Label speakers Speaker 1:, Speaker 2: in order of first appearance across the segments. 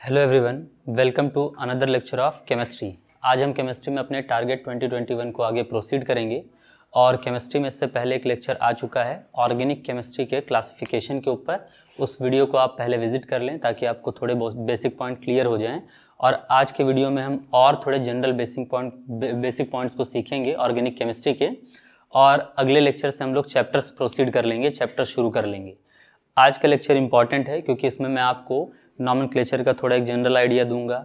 Speaker 1: Hello everyone, welcome to another lecture of chemistry. आज हम chemistry में अपने टारगेट 2021 को आगे प्रोसीड करेंगे और केमिस्ट्री में इससे पहले एक लेक्चर आ चुका है ऑर्गेनिक केमिस्ट्री के क्लासिफिकेशन के ऊपर। उस वीडियो को आप पहले विजिट कर लें ताकि आपको थोड़े बेसिक पॉइंट क्लियर हो जाएं। और आज के वीडियो में हम और थोड़े जनरल बेसिक पॉइंट्स को सीखेंगे ऑर्गेनिक केमिस्ट्री के, और अगले लेक्चर से हम लोग चैप्टर्स प्रोसीड कर लेंगे, चैप्टर शुरू कर लेंगे। आज का लेक्चर इंपॉर्टेंट है क्योंकि इसमें मैं आपको नॉमेनक्लेचर का थोड़ा एक जनरल आइडिया दूंगा।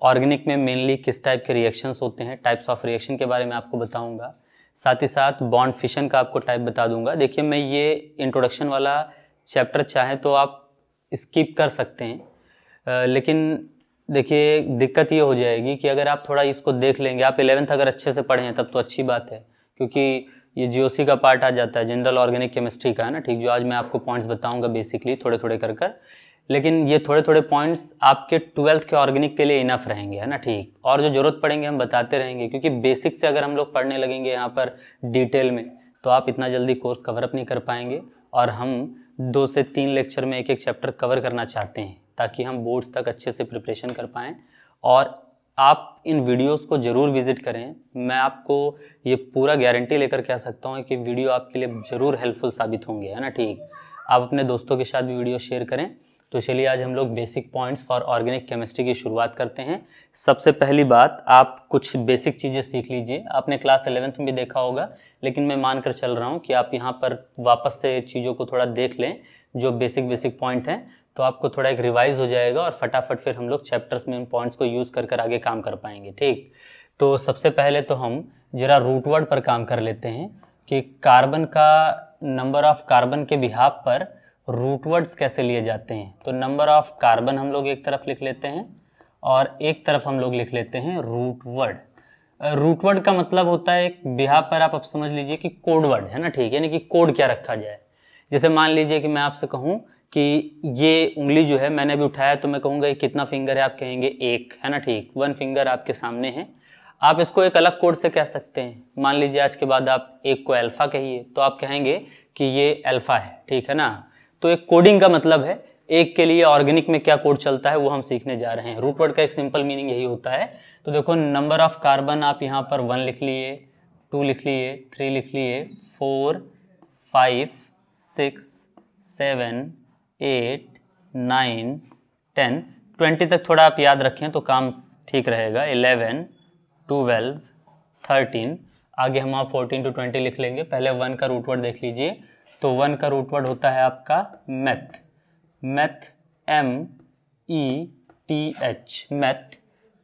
Speaker 1: ऑर्गेनिक में मेनली किस टाइप के रिएक्शंस होते हैं, टाइप्स ऑफ रिएक्शन के बारे में आपको बताऊंगा। साथ ही साथ बॉन्ड फिशन का आपको टाइप बता दूंगा। देखिए, मैं ये इंट्रोडक्शन वाला चैप्टर चाहें तो आप स्किप कर सकते हैं, लेकिन देखिए दिक्कत ये हो जाएगी कि अगर आप थोड़ा इसको देख लेंगे, आप 11th अगर अच्छे से पढ़े हैं तब तो अच्छी बात है, क्योंकि ये जीओसी का पार्ट आ जाता है, जनरल ऑर्गेनिक केमिस्ट्री का है ना, ठीक। जो आज मैं आपको पॉइंट्स बताऊंगा बेसिकली थोड़े थोड़े कर लेकिन ये थोड़े थोड़े पॉइंट्स आपके 12th के ऑर्गेनिक के लिए इनफ रहेंगे, है ना, ठीक। और जो जरूरत पड़ेंगे हम बताते रहेंगे, क्योंकि बेसिक से अगर हम लोग पढ़ने लगेंगे यहाँ पर डिटेल में तो आप इतना जल्दी कोर्स कवर अप नहीं कर पाएंगे। और हम 2 से 3 लेक्चर में एक एक चैप्टर कवर करना चाहते हैं ताकि हम बोर्ड्स तक अच्छे से प्रिपरेशन कर पाएँ। और आप इन वीडियोस को ज़रूर विज़िट करें। मैं आपको ये पूरा गारंटी लेकर कह सकता हूँ कि वीडियो आपके लिए ज़रूर हेल्पफुल साबित होंगे, है ना, ठीक। आप अपने दोस्तों के साथ भी वीडियो शेयर करें। तो चलिए आज हम लोग basic points for organic chemistry की शुरुआत करते हैं। सबसे पहली बात, आप कुछ बेसिक चीज़ें सीख लीजिए। आपने क्लास 11th में भी देखा होगा, लेकिन मैं मानकर चल रहा हूँ कि आप यहाँ पर वापस से चीज़ों को थोड़ा देख लें, जो बेसिक पॉइंट हैं, तो आपको थोड़ा एक रिवाइज हो जाएगा और फटाफट फिर हम लोग चैप्टर्स में उन पॉइंट्स को यूज़ कर आगे काम कर पाएंगे, ठीक। तो सबसे पहले तो हम जरा रूट वर्ड पर काम कर लेते हैं कि कार्बन का नंबर ऑफ कार्बन के बिहाफ पर रूट वर्ड्स कैसे लिए जाते हैं। तो नंबर ऑफ कार्बन हम लोग एक तरफ लिख लेते हैं और एक तरफ हम लोग लिख लेते हैं रूट वर्ड। रूट वर्ड का मतलब होता है एक बिहाफ पर आप समझ लीजिए कि कोड वर्ड, है ना, ठीक। यानी कि कोड क्या रखा जाए। जैसे मान लीजिए कि मैं आपसे कहूँ कि ये उंगली जो है मैंने अभी उठाया, तो मैं कहूँगा ये कितना फिंगर है, आप कहेंगे एक, है ना, ठीक। 1 फिंगर आपके सामने है। आप इसको एक अलग कोड से कह सकते हैं। मान लीजिए आज के बाद आप एक को अल्फ़ा कहिए, तो आप कहेंगे कि ये अल्फ़ा है, ठीक है ना। तो एक कोडिंग का मतलब है एक के लिए ऑर्गेनिक में क्या कोड चलता है वो हम सीखने जा रहे हैं। रूट वर्ड का एक सिंपल मीनिंग यही होता है। तो देखो, नंबर ऑफ कार्बन आप यहाँ पर 1 लिख लिए, 2 लिख लिए, 3 लिख लिए, 4, 5, 6, 7, 8, 9, 10, 20 तक थोड़ा आप याद रखें तो काम ठीक रहेगा। 11, 12, 13, आगे हम आप 14 to 20 लिख लेंगे। पहले 1 का रूट वर्ड देख लीजिए। तो 1 का रूट वर्ड होता है आपका मैथ, METH, मैथ,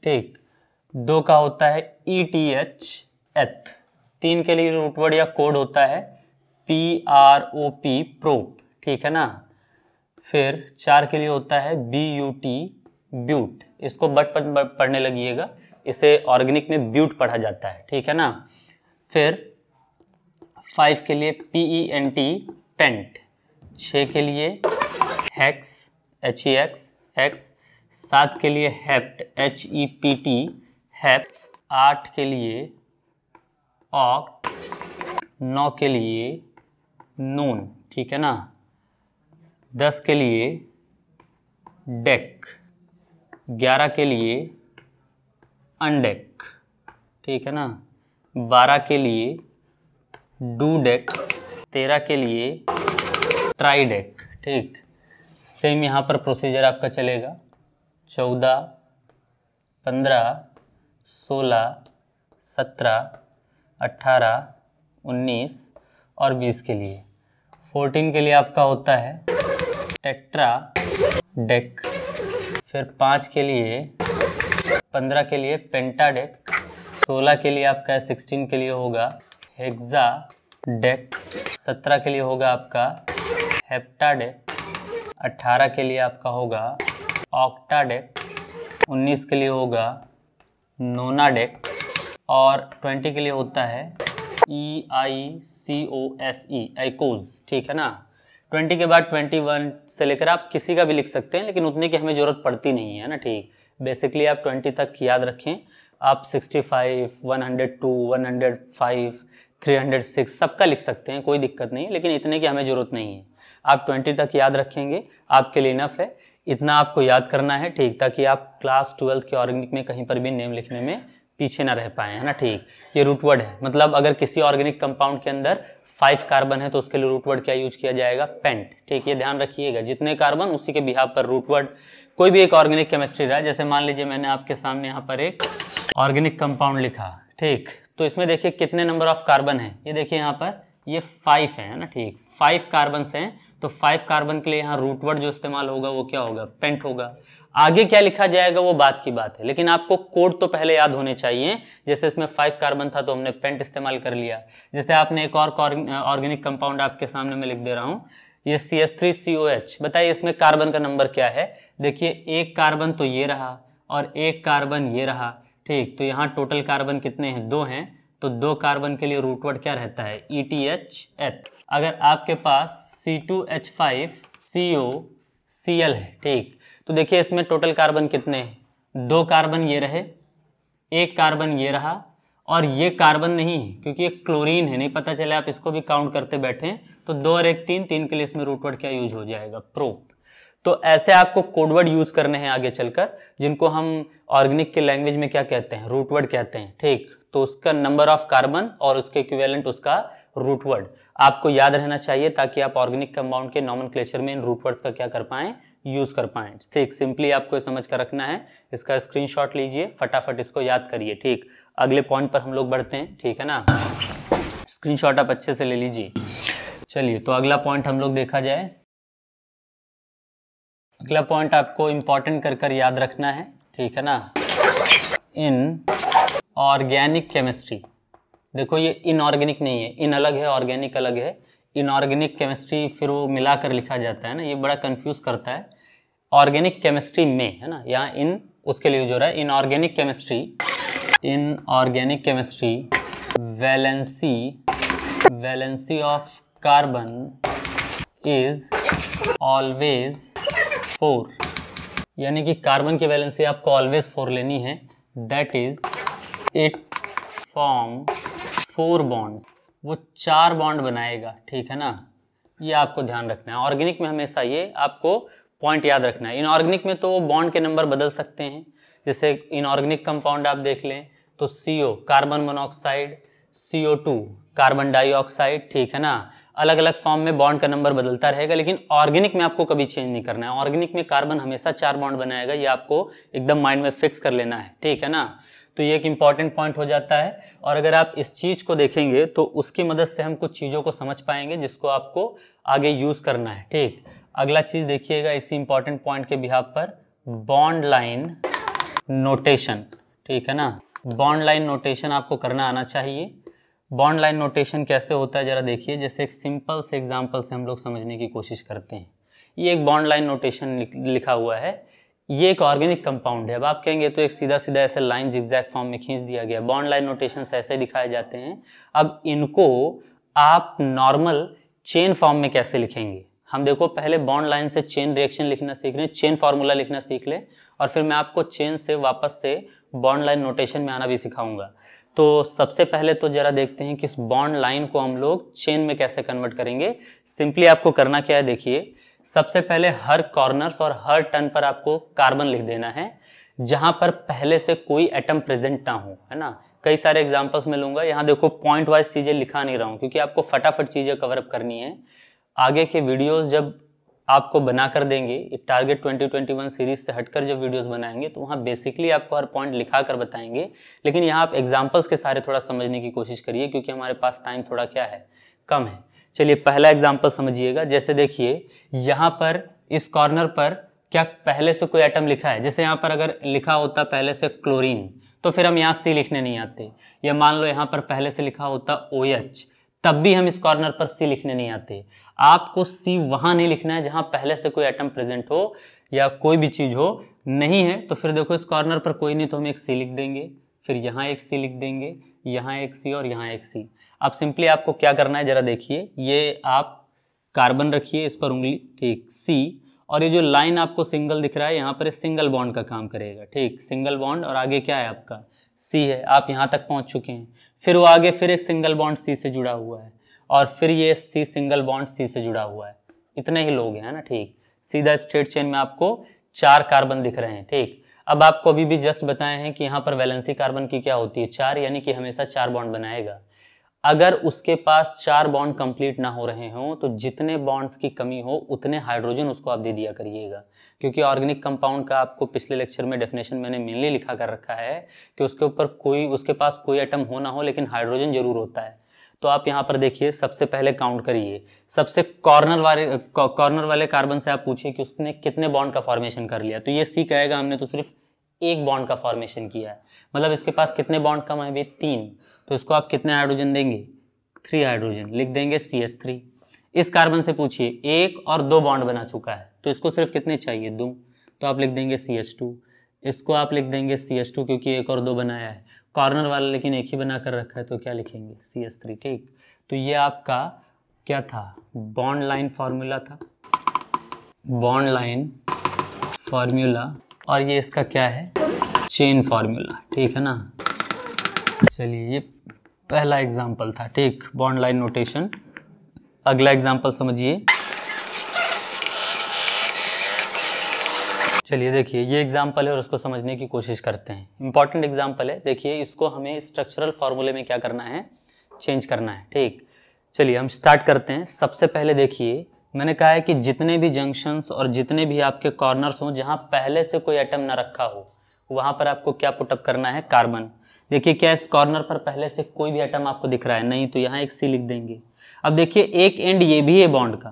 Speaker 1: ठीक। 2 का होता है ETH, एथ। 3 के लिए रूट वर्ड या कोड होता है PROP, प्रोप, ठीक है ना। फिर 4 के लिए होता है BUT, ब्यूट। इसको बट पढ़ने लगिएगा, इसे ऑर्गेनिक में ब्यूट पढ़ा जाता है, ठीक है ना। फिर 5 के लिए PENT, पेंट। 6 के लिए हेक्स, HEX, हेक्स। 7 के लिए हेप्ट, HEPT, हेप्ट। 8 के लिए ऑक्ट। 9 के लिए नून, ठीक है ना। 10 के लिए डेक। 11 के लिए अनडेक, ठीक है ना। 12 के लिए डूडेक। 13 के लिए ट्राइडेक, ठीक। सेम यहाँ पर प्रोसीजर आपका चलेगा। 14, 15, 16, 17, 18, 19 और 20 के लिए। 14 के लिए आपका होता है टेट्रा डेक। फिर 5 के लिए, 15 के लिए पेंटाडेक। 16 के लिए आपका 16 के लिए होगा हेक्सा डेक। 17 के लिए होगा आपका हेप्टाडेक। 18 के लिए आपका होगा ऑक्टाडेक। 19 के लिए होगा नोनाडेक। और 20 के लिए होता है EICOSE, आइकोज, ठीक है ना। 20 के बाद 21 से लेकर आप किसी का भी लिख सकते हैं, लेकिन उतने की हमें ज़रूरत पड़ती नहीं है ना, ठीक। बेसिकली आप 20 तक याद रखें। आप 65, 102, 105, 306 सबका लिख सकते हैं, कोई दिक्कत नहीं, लेकिन इतने की हमें ज़रूरत नहीं है। आप 20 तक याद रखेंगे आपके लिए इनफ है, इतना आपको याद करना है, ठीक, ताकि आप क्लास 12 के ऑर्गेनिक में कहीं पर भी नेम लिखने में पीछे ना रह पाए, है ना, ठीक। ये रूट वर्ड है, मतलब अगर किसी ऑर्गेनिक कंपाउंड के अंदर 5 कार्बन है तो उसके लिए रूट वर्ड क्या यूज किया जाएगा, पेंट, ठीक, ये ध्यान रखिएगा, जितने कार्बन उसी के बिहाफ पर रूट वर्ड। कोई भी एक ऑर्गेनिक केमिस्ट्री रहा, जैसे मान लीजिए मैंने आपके सामने यहाँ पर एक ऑर्गेनिक कंपाउंड लिखा, ठीक, तो इसमें देखिए कितने नंबर ऑफ कार्बन है, ये देखिए यहाँ पर ये 5 है ना, ठीक, 5 कार्बन हैं, तो 5 कार्बन के लिए यहाँ रूट वर्ड जो इस्तेमाल होगा वो क्या होगा, पेंट होगा। आगे क्या लिखा जाएगा वो बात की बात है, लेकिन आपको कोड तो पहले याद होने चाहिए। जैसे इसमें 5 कार्बन था तो हमने पेंट इस्तेमाल कर लिया। जैसे आपने एक और ऑर्गेनिक कंपाउंड आपके सामने में लिख दे रहा हूँ, ये CH3COH, बताइए इसमें कार्बन का नंबर क्या है। देखिए एक कार्बन तो ये रहा और एक कार्बन ये रहा, ठीक, तो यहाँ टोटल कार्बन कितने हैं, 2 हैं, तो 2 कार्बन के लिए रूट वर्ड क्या रहता है, ETHH। अगर आपके पास C2H5COCl है, ठीक, तो देखिए इसमें टोटल कार्बन कितने हैं, 2 कार्बन ये रहे, एक कार्बन ये रहा, और ये कार्बन नहीं है क्योंकि ये क्लोरीन है, नहीं पता चले आप इसको भी काउंट करते बैठे, तो 2 और 1 3, 3 के लिए इसमें रूट वर्ड क्या यूज हो जाएगा, प्रोप। तो ऐसे आपको कोडवर्ड यूज करने हैं आगे चलकर, जिनको हम ऑर्गेनिक के लैंग्वेज में क्या कहते हैं, रूट वर्ड कहते हैं, ठीक, तो उसका नंबर ऑफ कार्बन और उसके इक्विवेलेंट उसका रूट वर्ड आपको याद रहना चाहिए, ताकि आप ऑर्गेनिक कंपाउंड के नॉमेनक्लेचर में इन रूट वर्ड्स का क्या कर पाएं, यूज कर पाएं, ठीक। सिंपली आपको समझ कर रखना है, इसका स्क्रीनशॉट लीजिए, फटाफट इसको याद करिए, ठीक। अगले पॉइंट पर हम लोग बढ़ते हैं, ठीक है ना, स्क्रीनशॉट आप अच्छे से ले लीजिए। चलिए तो अगला पॉइंट हम लोग देखा जाए। अगला पॉइंट आपको इंपॉर्टेंट कर याद रखना है, ठीक है ना, इन ऑर्गेनिक केमिस्ट्री। देखो ये इनऑर्गेनिक नहीं है, इन अलग है, ऑर्गेनिक अलग है। इनऑर्गेनिक केमिस्ट्री फिर वो मिलाकर लिखा जाता है ना, ये बड़ा कंफ्यूज करता है। ऑर्गेनिक केमिस्ट्री में, है ना, यहाँ इन उसके लिए जो रहा है, inorganic chemistry valency of carbon is always 4, यानी कि कार्बन की वैलेंसी आपको ऑलवेज 4 लेनी है, that is it form 4 bonds, वो 4 बॉन्ड बनाएगा, ठीक है ना, ये आपको ध्यान रखना है। ऑर्गेनिक में हमेशा ये आपको पॉइंट याद रखना है। इनऑर्गेनिक में तो बॉन्ड के नंबर बदल सकते हैं, जैसे इनऑर्गेनिक कंपाउंड आप देख लें तो CO carbon monoxide, CO2 carbon dioxide, ठीक है ना, अलग अलग फॉर्म में बॉन्ड का नंबर बदलता रहेगा, लेकिन ऑर्गेनिक में आपको कभी चेंज नहीं करना है। ऑर्गेनिक में कार्बन हमेशा 4 बॉन्ड बनाएगा, ये आपको एकदम माइंड में फिक्स कर लेना है, ठीक है ना। तो ये एक इंपॉर्टेंट पॉइंट हो जाता है, और अगर आप इस चीज को देखेंगे तो उसकी मदद से हम कुछ चीजों को समझ पाएंगे जिसको आपको आगे यूज करना है, ठीक। अगला चीज देखिएगा इसी इंपॉर्टेंट पॉइंट के बिहाफ पर, बॉन्ड लाइन नोटेशन, ठीक है ना, बॉन्ड लाइन नोटेशन आपको करना आना चाहिए। बॉन्ड लाइन नोटेशन कैसे होता है जरा देखिए, जैसे एक सिंपल से एग्जांपल से हम लोग समझने की कोशिश करते हैं। ये एक बॉन्ड लाइन नोटेशन लिखा हुआ है, ये एक ऑर्गेनिक कंपाउंड है। अब आप कहेंगे तो एक सीधा सीधा ऐसे लाइन जिगजैग फॉर्म में खींच दिया गया, बॉन्ड लाइन नोटेशन ऐसे दिखाए जाते हैं। अब इनको आप नॉर्मल चेन फॉर्म में कैसे लिखेंगे, हम देखो पहले बॉन्ड लाइन से चेन रिएक्शन लिखना सीख लें, चेन फार्मूला लिखना सीख लें, और फिर मैं आपको चेन से वापस से बॉन्ड लाइन नोटेशन में आना भी सिखाऊंगा। तो सबसे पहले तो जरा देखते हैं कि इस बॉन्ड लाइन को हम लोग चेन में कैसे कन्वर्ट करेंगे। सिंपली आपको करना क्या है, देखिए सबसे पहले हर कॉर्नर्स और हर टर्न पर आपको कार्बन लिख देना है जहां पर पहले से कोई एटम प्रेजेंट ना हो, है ना। कई सारे एग्जांपल्स में लूंगा, यहाँ देखो पॉइंट वाइज चीजें लिखा नहीं रहा हूँ क्योंकि आपको फटाफट चीजें कवर अप करनी है। आगे के वीडियोस जब आपको बना कर देंगे, टारगेट 2021 सीरीज से हटकर जब वीडियोस बनाएंगे तो वहाँ बेसिकली आपको हर पॉइंट लिखा कर बताएंगे, लेकिन यहाँ आप एग्जांपल्स के सारे थोड़ा समझने की कोशिश करिए क्योंकि हमारे पास टाइम थोड़ा क्या है, कम है। चलिए पहला एग्जांपल समझिएगा, जैसे देखिए यहाँ पर इस कॉर्नर पर क्या पहले से कोई एटम लिखा है, जैसे यहाँ पर अगर लिखा होता पहले से क्लोरीन तो फिर हम यहाँ C लिखने नहीं आते, या मान लो यहाँ पर पहले से लिखा होता OH तब भी हम इस कॉर्नर पर C लिखने नहीं आते। आपको C वहां नहीं लिखना है जहां पहले से कोई एटम प्रेजेंट हो या कोई भी चीज हो, नहीं है तो फिर देखो इस कॉर्नर पर कोई नहीं तो हम एक C लिख देंगे, फिर यहाँ एक C लिख देंगे, यहाँ एक C और यहाँ एक C। अब सिंपली आपको क्या करना है जरा देखिए, ये आप कार्बन रखिए इस पर उंगली, ठीक, C, और ये जो लाइन आपको सिंगल दिख रहा है यहाँ पर सिंगल बॉन्ड का काम करेगा, ठीक, सिंगल बॉन्ड, और आगे क्या है आपका C है, आप यहाँ तक पहुँच चुके हैं। फिर वो आगे फिर एक सिंगल बॉन्ड C से जुड़ा हुआ है, और फिर ये C सिंगल बॉन्ड C से जुड़ा हुआ है। इतने ही लोग हैं ना, ठीक। सीधा स्ट्रेट चेन में आपको 4 कार्बन दिख रहे हैं, ठीक। अब आपको अभी भी जस्ट बताए हैं कि यहाँ पर वैलेंसी कार्बन की क्या होती है 4, यानी कि हमेशा 4 बॉन्ड बनाएगा। अगर उसके पास 4 बॉन्ड कंप्लीट ना हो रहे हों तो जितने बॉन्ड्स की कमी हो उतने हाइड्रोजन उसको आप दे दिया करिएगा, क्योंकि ऑर्गेनिक कंपाउंड का आपको पिछले लेक्चर में डेफिनेशन मैंने मेनली लिखा कर रखा है कि उसके पास कोई एटम हो ना हो लेकिन हाइड्रोजन जरूर होता है। तो आप यहाँ पर देखिए, सबसे पहले काउंट करिए, सबसे कॉर्नर वाले कार्बन से आप पूछिए कि उसने कितने बॉन्ड का फॉर्मेशन कर लिया, तो ये सी कहेगा हमने तो सिर्फ 1 बॉन्ड का फॉर्मेशन किया है। मतलब इसके पास कितने बॉन्ड कम है भाई, 3। तो इसको आप कितने हाइड्रोजन देंगे, 3 हाइड्रोजन, लिख देंगे CH3। इस कार्बन से पूछिए 1 और 2 बॉन्ड बना चुका है, तो इसको सिर्फ कितने चाहिए, 2, तो आप लिख देंगे CH2। इसको आप लिख देंगे CH2 क्योंकि 1 और 2 बनाया है, कॉर्नर वाला लेकिन एक ही बना कर रखा है तो क्या लिखेंगे, CH3, ठीक। तो ये आपका क्या था, बॉन्ड लाइन फार्मूला था, बॉन्ड लाइन फार्मूला, और ये इसका क्या है, चेन फार्मूला, ठीक है ना। चलिए ये पहला एग्जाम्पल था, ठीक, बॉन्ड लाइन नोटेशन। अगला एग्जाम्पल समझिए। चलिए देखिए, ये एग्जाम्पल है और उसको समझने की कोशिश करते हैं। इंपॉर्टेंट एग्जाम्पल है, देखिए इसको हमें स्ट्रक्चरल फार्मूले में क्या करना है, चेंज करना है, ठीक। चलिए हम स्टार्ट करते हैं। सबसे पहले देखिए, मैंने कहा है कि जितने भी जंक्शंस और जितने भी आपके कॉर्नर्स हों जहां पहले से कोई एटम ना रखा हो, वहां पर आपको क्या पुटअप करना है, कार्बन। देखिए क्या इस कॉर्नर पर पहले से कोई भी एटम आपको दिख रहा है, नहीं, तो यहाँ एक सी लिख देंगे। अब देखिए एक एंड ये भी है बॉन्ड का,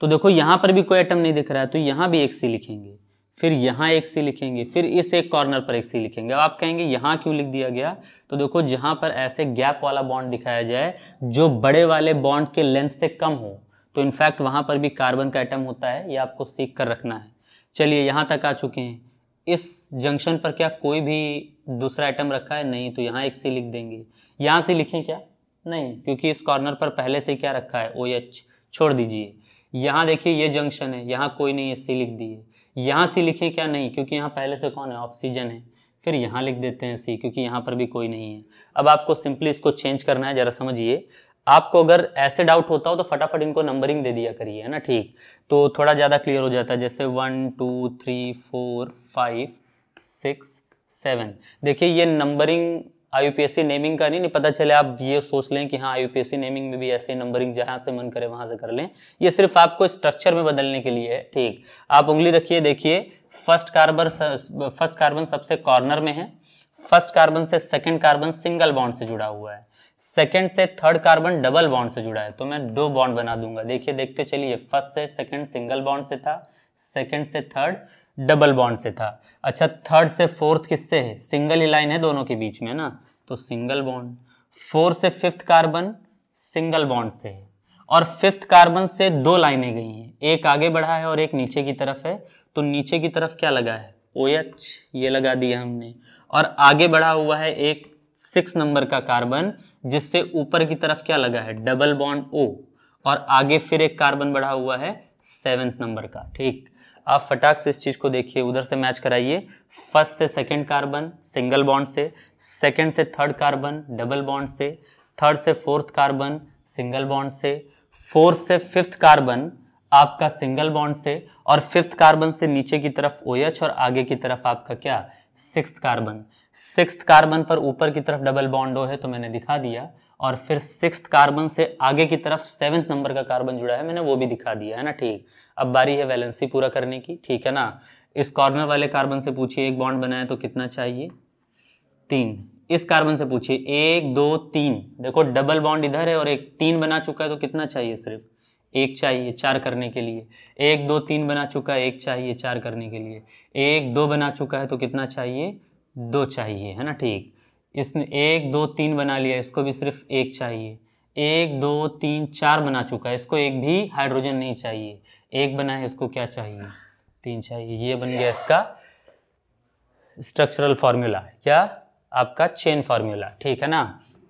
Speaker 1: तो देखो यहाँ पर भी कोई एटम नहीं दिख रहा है, तो यहाँ भी एक सी लिखेंगे, फिर यहाँ एक सी लिखेंगे, फिर इस एक कॉर्नर पर एक सी लिखेंगे। अब आप कहेंगे यहाँ क्यों लिख दिया गया, तो देखो जहाँ पर ऐसे गैप वाला बॉन्ड दिखाया जाए जो बड़े वाले बॉन्ड के लेंथ से कम हो, तो इनफैक्ट वहाँ पर भी कार्बन का एटम होता है, ये आपको सीख कर रखना है। चलिए यहाँ तक आ चुके हैं। इस जंक्शन पर क्या कोई भी दूसरा एटम रखा है, नहीं, तो यहाँ एक सी लिख देंगे। यहाँ से लिखें क्या, नहीं, क्योंकि इस कॉर्नर पर पहले से क्या रखा है, OH, छोड़ दीजिए। यहाँ देखिए ये जंक्शन है, यहाँ कोई नहीं है, सी लिख दिए। यहाँ सी लिखें क्या, नहीं, क्योंकि यहाँ पहले से कौन है, ऑक्सीजन है। फिर यहाँ लिख देते हैं सी, क्योंकि यहाँ पर भी कोई नहीं है। अब आपको सिंपली इसको चेंज करना है, जरा समझिए। आपको अगर ऐसे डाउट होता हो तो फटाफट इनको नंबरिंग दे दिया करिए, है ना, ठीक, तो थोड़ा ज़्यादा क्लियर हो जाता है। जैसे 1 2 3 4 5 6 7, देखिए ये नंबरिंग IUPAC नेमिंग का नहीं पता चले आप ये सोच लें कि हाँ IUPAC नेमिंग में भी ऐसे नंबरिंग जहाँ से मन करे वहाँ से कर लें। ये सिर्फ आपको स्ट्रक्चर में बदलने के लिए है, ठीक। आप उंगली रखिए, देखिए फर्स्ट कार्बन सबसे कॉर्नर में है, फर्स्ट कार्बन से सेकंड कार्बन सिंगल बॉन्ड से जुड़ा हुआ है, सेकंड से थर्ड कार्बन डबल बॉन्ड से जुड़ा है, तो मैं 2 बॉन्ड बना दूंगा। देखिए देखते चलिए, फर्स्ट से सेकंड सिंगल बॉन्ड से था, सेकंड से थर्ड डबल बॉन्ड से था। अच्छा, थर्ड से फोर्थ किससे है, सिंगल ही लाइन है दोनों के बीच में ना, तो सिंगल बॉन्ड। फोर्थ से फिफ्थ कार्बन सिंगल बॉन्ड से है, और फिफ्थ कार्बन से 2 लाइनें गई हैं, एक आगे बढ़ा है और एक नीचे की तरफ है, तो नीचे की तरफ क्या लगा है, OH, ये लगा दिया हमने। और आगे बढ़ा हुआ है एक 6 नंबर का कार्बन, जिससे ऊपर की तरफ क्या लगा है, डबल बॉन्ड O, और आगे फिर एक कार्बन बढ़ा हुआ है 7th नंबर का, ठीक। आप फटाक से इस चीज को देखिए, उधर से मैच कराइए। फर्स्ट से सेकंड कार्बन सिंगल बॉन्ड से, सेकंड से थर्ड कार्बन डबल बॉन्ड से, थर्ड से फोर्थ कार्बन सिंगल बॉन्ड से, फोर्थ से फिफ्थ कार्बन आपका सिंगल बॉन्ड से, और फिफ्थ कार्बन से नीचे की तरफ OH, और आगे की तरफ आपका क्या, सिक्स्थ कार्बन। सिक्स्थ कार्बन पर ऊपर की तरफ डबल बॉन्ड O है, तो मैंने दिखा दिया, और फिर सिक्स्थ कार्बन से आगे की तरफ 7th नंबर का कार्बन जुड़ा है, मैंने वो भी दिखा दिया, है ना, ठीक। अब बारी है वैलेंसी पूरा करने की, ठीक है ना। इस कॉर्नर वाले कार्बन से पूछिए 1 बॉन्ड बनाए तो कितना चाहिए, 3। इस कार्बन से पूछिए 1 2 3, देखो डबल बॉन्ड इधर है और एक 3 बना चुका है, तो कितना चाहिए, सिर्फ 1 चाहिए 4 करने के लिए। 1 2 3 बना चुका है, 1 चाहिए 4 करने के लिए। 1 2 बना चुका है, तो कितना चाहिए, 2 चाहिए, है ना, ठीक। इसने 1 2 3 बना लिया, इसको भी सिर्फ 1 चाहिए। 1 2 3 4 बना चुका है, इसको एक भी हाइड्रोजन नहीं चाहिए। 1 बना है, इसको क्या चाहिए, 3 चाहिए। ये बन गया इसका स्ट्रक्चरल फार्मूला, क्या आपका चेन फार्मूला, ठीक है ना।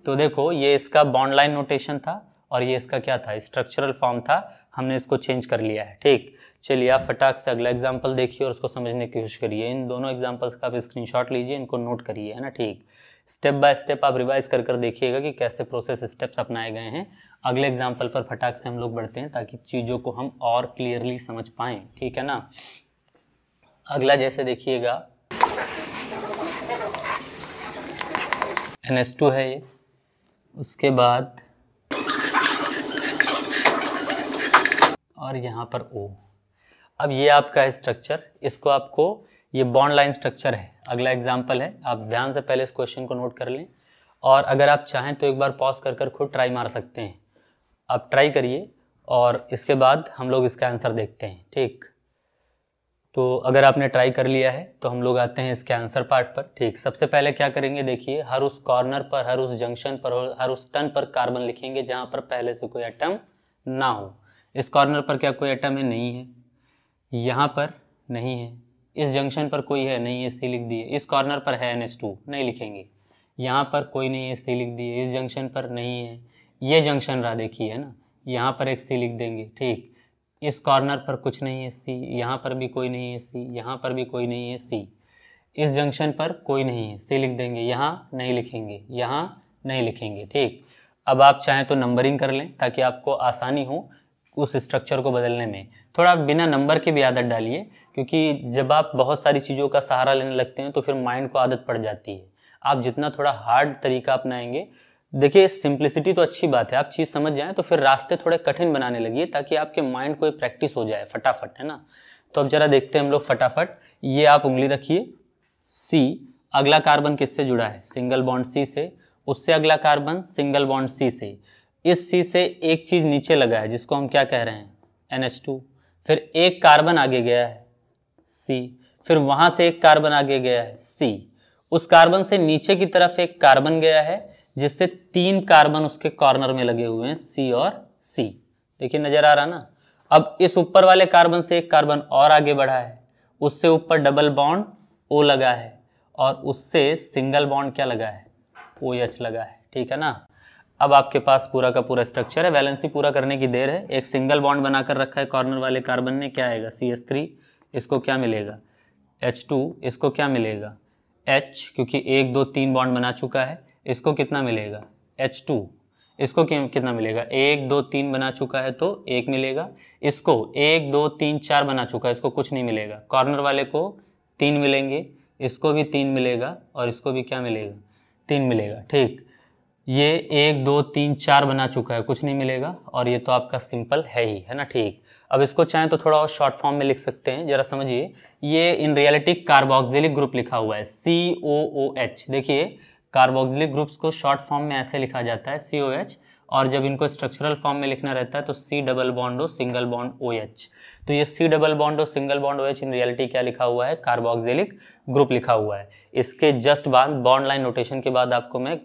Speaker 1: तो देखो ये इसका बॉन्ड लाइन नोटेशन था, और ये इसका क्या था, स्ट्रक्चरल फॉर्म था, हमने इसको चेंज कर लिया है, ठीक। चलिए आप फटाक से अगला एग्जाम्पल देखिए और उसको समझने की कोशिश करिए। इन दोनों एग्जाम्पल्स का आप स्क्रीनशॉट लीजिए, इनको नोट करिए, है ना, ठीक। स्टेप बाय स्टेप आप रिवाइज कर देखिएगा कि कैसे प्रोसेस स्टेप्स अपनाए गए हैं। अगले एग्जाम्पल पर फटाक से हम लोग बढ़ते हैं ताकि चीज़ों को हम और क्लियरली समझ पाएँ, ठीक है ना। अगला जैसे देखिएगा NH2 है ये, उसके बाद और यहाँ पर O। अब ये आपका है स्ट्रक्चर, इसको आपको, ये बॉन्ड लाइन स्ट्रक्चर है। अगला एग्जाम्पल है, आप ध्यान से पहले इस क्वेश्चन को नोट कर लें और अगर आप चाहें तो एक बार पॉज कर खुद ट्राई मार सकते हैं। आप ट्राई करिए और इसके बाद हम लोग इसका आंसर देखते हैं, ठीक। तो अगर आपने ट्राई कर लिया है तो हम लोग आते हैं इसके आंसर पार्ट पर, ठीक। सबसे पहले क्या करेंगे, देखिए हर उस कॉर्नर पर, हर उस जंक्शन पर, हर उस टर्न पर कार्बन लिखेंगे जहाँ पर पहले से कोई एटम ना हो। इस कॉर्नर पर क्या कोई एटम है? नहीं है। यहाँ पर नहीं है। इस जंक्शन पर कोई है? नहीं है, सी लिख दिए। इस कॉर्नर पर है NH2, नहीं लिखेंगे। यहाँ पर कोई नहीं है, सी लिख दिए। इस जंक्शन पर नहीं है, ये जंक्शन रहा, देखिए, है ना, यहाँ पर एक सी लिख देंगे, ठीक। इस कॉर्नर पर कुछ नहीं है, सी। यहाँ पर भी कोई नहीं है, सी। यहाँ पर भी कोई नहीं है, सी। इस जंक्शन पर कोई नहीं है, सी लिख देंगे। यहाँ नहीं लिखेंगे, यहाँ नहीं लिखेंगे, ठीक। अब आप चाहें तो नंबरिंग कर लें ताकि आपको आसानी हो उस स्ट्रक्चर को बदलने में। थोड़ा बिना नंबर के भी आदत डालिए, क्योंकि जब आप बहुत सारी चीज़ों का सहारा लेने लगते हैं तो फिर माइंड को आदत पड़ जाती है। आप जितना थोड़ा हार्ड तरीका अपनाएंगे, देखिए सिंप्लिसिटी तो अच्छी बात है, आप चीज़ समझ जाएं, तो फिर रास्ते थोड़े कठिन बनाने लगिए ताकि आपके माइंड को प्रैक्टिस हो जाए फटाफट, है ना। तो अब जरा देखते हैं हम लोग फटाफट। ये आप उंगली रखिए, सी। अगला कार्बन किससे जुड़ा है? सिंगल बॉन्ड सी से। उससे अगला कार्बन सिंगल बॉन्ड सी से। इस सी से एक चीज नीचे लगा है जिसको हम क्या कह रहे हैं? NH2। फिर एक कार्बन आगे गया है, सी। फिर वहां से एक कार्बन आगे गया है, सी। उस कार्बन से नीचे की तरफ एक कार्बन गया है जिससे 3 कार्बन उसके कॉर्नर में लगे हुए हैं, सी और सी। देखिए नजर आ रहा ना। अब इस ऊपर वाले कार्बन से एक कार्बन और आगे बढ़ा है, उससे ऊपर डबल बॉन्ड O लगा है और उससे सिंगल बॉन्ड क्या लगा है? OH लगा है, ठीक है ना। अब आपके पास पूरा का पूरा स्ट्रक्चर है। वैलेंसी पूरा करने की देर है। एक सिंगल बॉन्ड बनाकर रखा है कॉर्नर वाले कार्बन ने, क्या आएगा? CH3। इसको क्या मिलेगा? H2। इसको क्या मिलेगा? H, क्योंकि 1 2 3 बॉन्ड बना चुका है। इसको कितना मिलेगा? H2। इसको कितना मिलेगा? 1 2 3 बना चुका है तो 1 मिलेगा। इसको 1 2 3 4 बना चुका है, इसको कुछ नहीं मिलेगा। कॉर्नर वाले को 3 मिलेंगे, इसको भी 3 मिलेगा और इसको भी क्या मिलेगा? 3 मिलेगा, ठीक। ये 1 2 3 4 बना चुका है, कुछ नहीं मिलेगा। और ये तो आपका सिंपल है ही, है ना, ठीक। अब इसको चाहें तो थोड़ा और शॉर्ट फॉर्म में लिख सकते हैं, जरा समझिए। ये इन रियलिटी कार्बोक्सिलिक ग्रुप लिखा हुआ है, COOH। देखिए कार्बोक्सिलिक ग्रुप्स को शॉर्ट फॉर्म में ऐसे लिखा जाता है, COH। और जब इनको स्ट्रक्चरल फॉर्म में लिखना रहता है तो C double bond O single bond OH। तो ये C double bond O single bond OH in reality क्या लिखा हुआ है? कार्बोक्सिलिक ग्रुप लिखा हुआ है। इसके जस्ट बाद बॉन्ड लाइन नोटेशन के बाद आपको मैं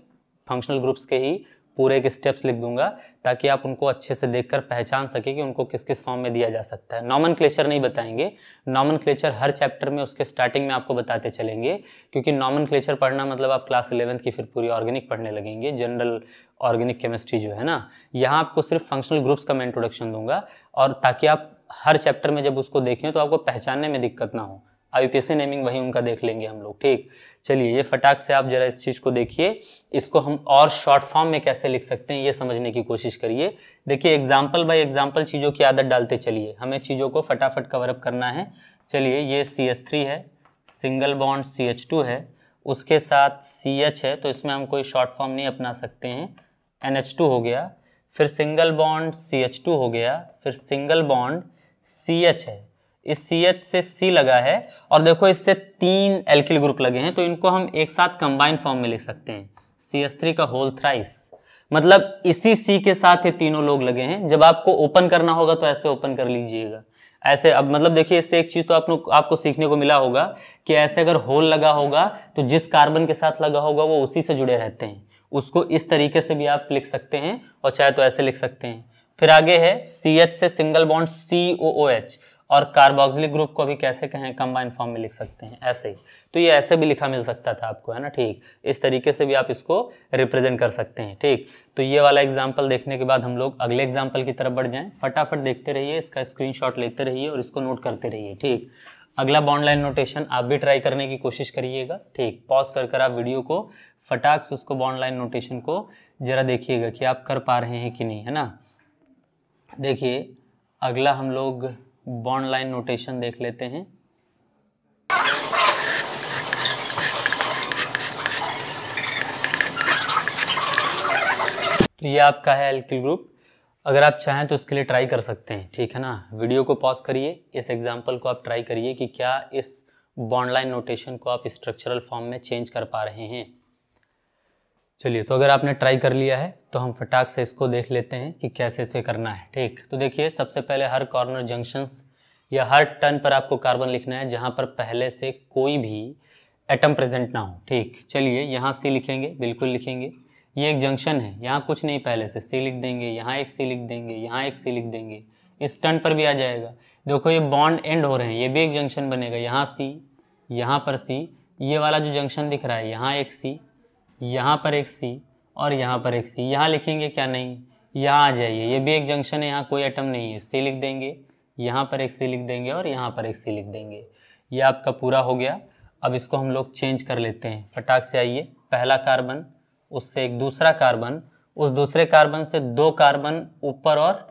Speaker 1: फंक्शनल ग्रुप्स के ही पूरे एक स्टेप्स लिख दूंगा ताकि आप उनको अच्छे से देखकर पहचान सके कि उनको किस किस फॉर्म में दिया जा सकता है। नॉमेनक्लेचर नहीं बताएंगे, नॉमेनक्लेचर हर चैप्टर में उसके स्टार्टिंग में आपको बताते चलेंगे, क्योंकि नॉमेनक्लेचर पढ़ना मतलब आप क्लास 11th की फिर पूरी ऑर्गेनिक पढ़ने लगेंगे, जनरल ऑर्गेनिक केमिस्ट्री जो है ना। यहाँ आपको सिर्फ फंक्शनल ग्रुप्स का मैं इंट्रोडक्शन दूंगा, और ताकि आप हर चैप्टर में जब उसको देखें तो आपको पहचानने में दिक्कत ना हो। IUPAC नेमिंग वही उनका देख लेंगे हम लोग, ठीक। चलिए ये फटाक से आप जरा इस चीज़ को देखिए, इसको हम और शॉर्ट फॉर्म में कैसे लिख सकते हैं ये समझने की कोशिश करिए। देखिए एग्जाम्पल बाय एग्जाम्पल चीज़ों की आदत डालते चलिए, हमें चीज़ों को फटाफट कवरअप करना है। चलिए ये CH3 है, सिंगल बॉन्ड CH2 है, उसके साथ CH है, तो इसमें हम कोई शॉर्ट फॉर्म नहीं अपना सकते हैं, NH2 हो गया। फिर सिंगल बॉन्ड CH2 हो गया, फिर सिंगल बॉन्ड CH है, इस CH से C लगा है, और देखो इससे 3 एल्किल ग्रुप लगे हैं, तो इनको हम एक साथ कंबाइन फॉर्म में लिख सकते हैं, CH3 का होल थ्राइस। मतलब इसी C के साथ ये तीनों लोग लगे हैं। जब आपको ओपन करना होगा तो ऐसे ओपन कर लीजिएगा, ऐसे। अब मतलब देखिए इससे एक चीज तो आपको सीखने को मिला होगा कि ऐसे अगर होल लगा होगा तो जिस कार्बन के साथ लगा होगा वो उसी से जुड़े रहते हैं। उसको इस तरीके से भी आप लिख सकते हैं, और चाहे तो ऐसे लिख सकते हैं। फिर आगे है CH से सिंगल बॉन्ड COOH, और कार्बोक्सिलिक ग्रुप को भी कैसे कहें, कंबाइन फॉर्म में लिख सकते हैं ऐसे ही। तो ये ऐसे भी लिखा मिल सकता था आपको, है ना, ठीक। इस तरीके से भी आप इसको रिप्रेजेंट कर सकते हैं, ठीक। तो ये वाला एग्जाम्पल देखने के बाद हम लोग अगले एग्जाम्पल की तरफ बढ़ जाएं। फटाफट देखते रहिए, इसका स्क्रीनशॉट लेते रहिए और इसको नोट करते रहिए, ठीक। अगला बॉन्ड लाइन नोटेशन आप भी ट्राई करने की कोशिश करिएगा, ठीक। पॉज कर आप वीडियो को फटाक से उसको बॉन्ड लाइन नोटेशन को जरा देखिएगा कि आप कर पा रहे हैं कि नहीं, है ना। देखिए अगला हम लोग बॉन्ड लाइन नोटेशन देख लेते हैं। तो ये आपका है एल्किल ग्रुप। अगर आप चाहें तो इसके लिए ट्राई कर सकते हैं, ठीक है ना। वीडियो को पॉज करिए, इस एग्जांपल को आप ट्राई करिए कि क्या इस बॉन्ड लाइन नोटेशन को आप स्ट्रक्चरल फॉर्म में चेंज कर पा रहे हैं। चलिए, तो अगर आपने ट्राई कर लिया है तो हम फटाक से इसको देख लेते हैं कि कैसे इसे करना है, ठीक। तो देखिए सबसे पहले हर कॉर्नर जंक्शंस या हर टर्न पर आपको कार्बन लिखना है जहाँ पर पहले से कोई भी एटम प्रेजेंट ना हो, ठीक। चलिए यहाँ सी लिखेंगे, बिल्कुल लिखेंगे। ये एक जंक्शन है, यहाँ कुछ नहीं, पहले से सी लिख देंगे, यहाँ एक सी लिख देंगे, यहाँ एक सी लिख देंगे। इस टर्न पर भी आ जाएगा। देखो ये बॉन्ड एंड हो रहे हैं, ये भी एक जंक्शन बनेगा, यहाँ सी, यहाँ पर सी। ये वाला जो जंक्शन दिख रहा है, यहाँ एक सी, यहाँ पर एक सी और यहाँ पर एक सी। यहाँ लिखेंगे क्या, नहीं, यहाँ आ जाइए, ये भी एक जंक्शन है, यहाँ कोई एटम नहीं है, सी लिख देंगे, यहाँ पर एक सी लिख देंगे और यहाँ पर एक सी लिख देंगे। ये आपका पूरा हो गया। अब इसको हम लोग चेंज कर लेते हैं, फटाक से आइए। पहला कार्बन, उससे एक दूसरा कार्बन, उस दूसरे कार्बन से दो कार्बन ऊपर और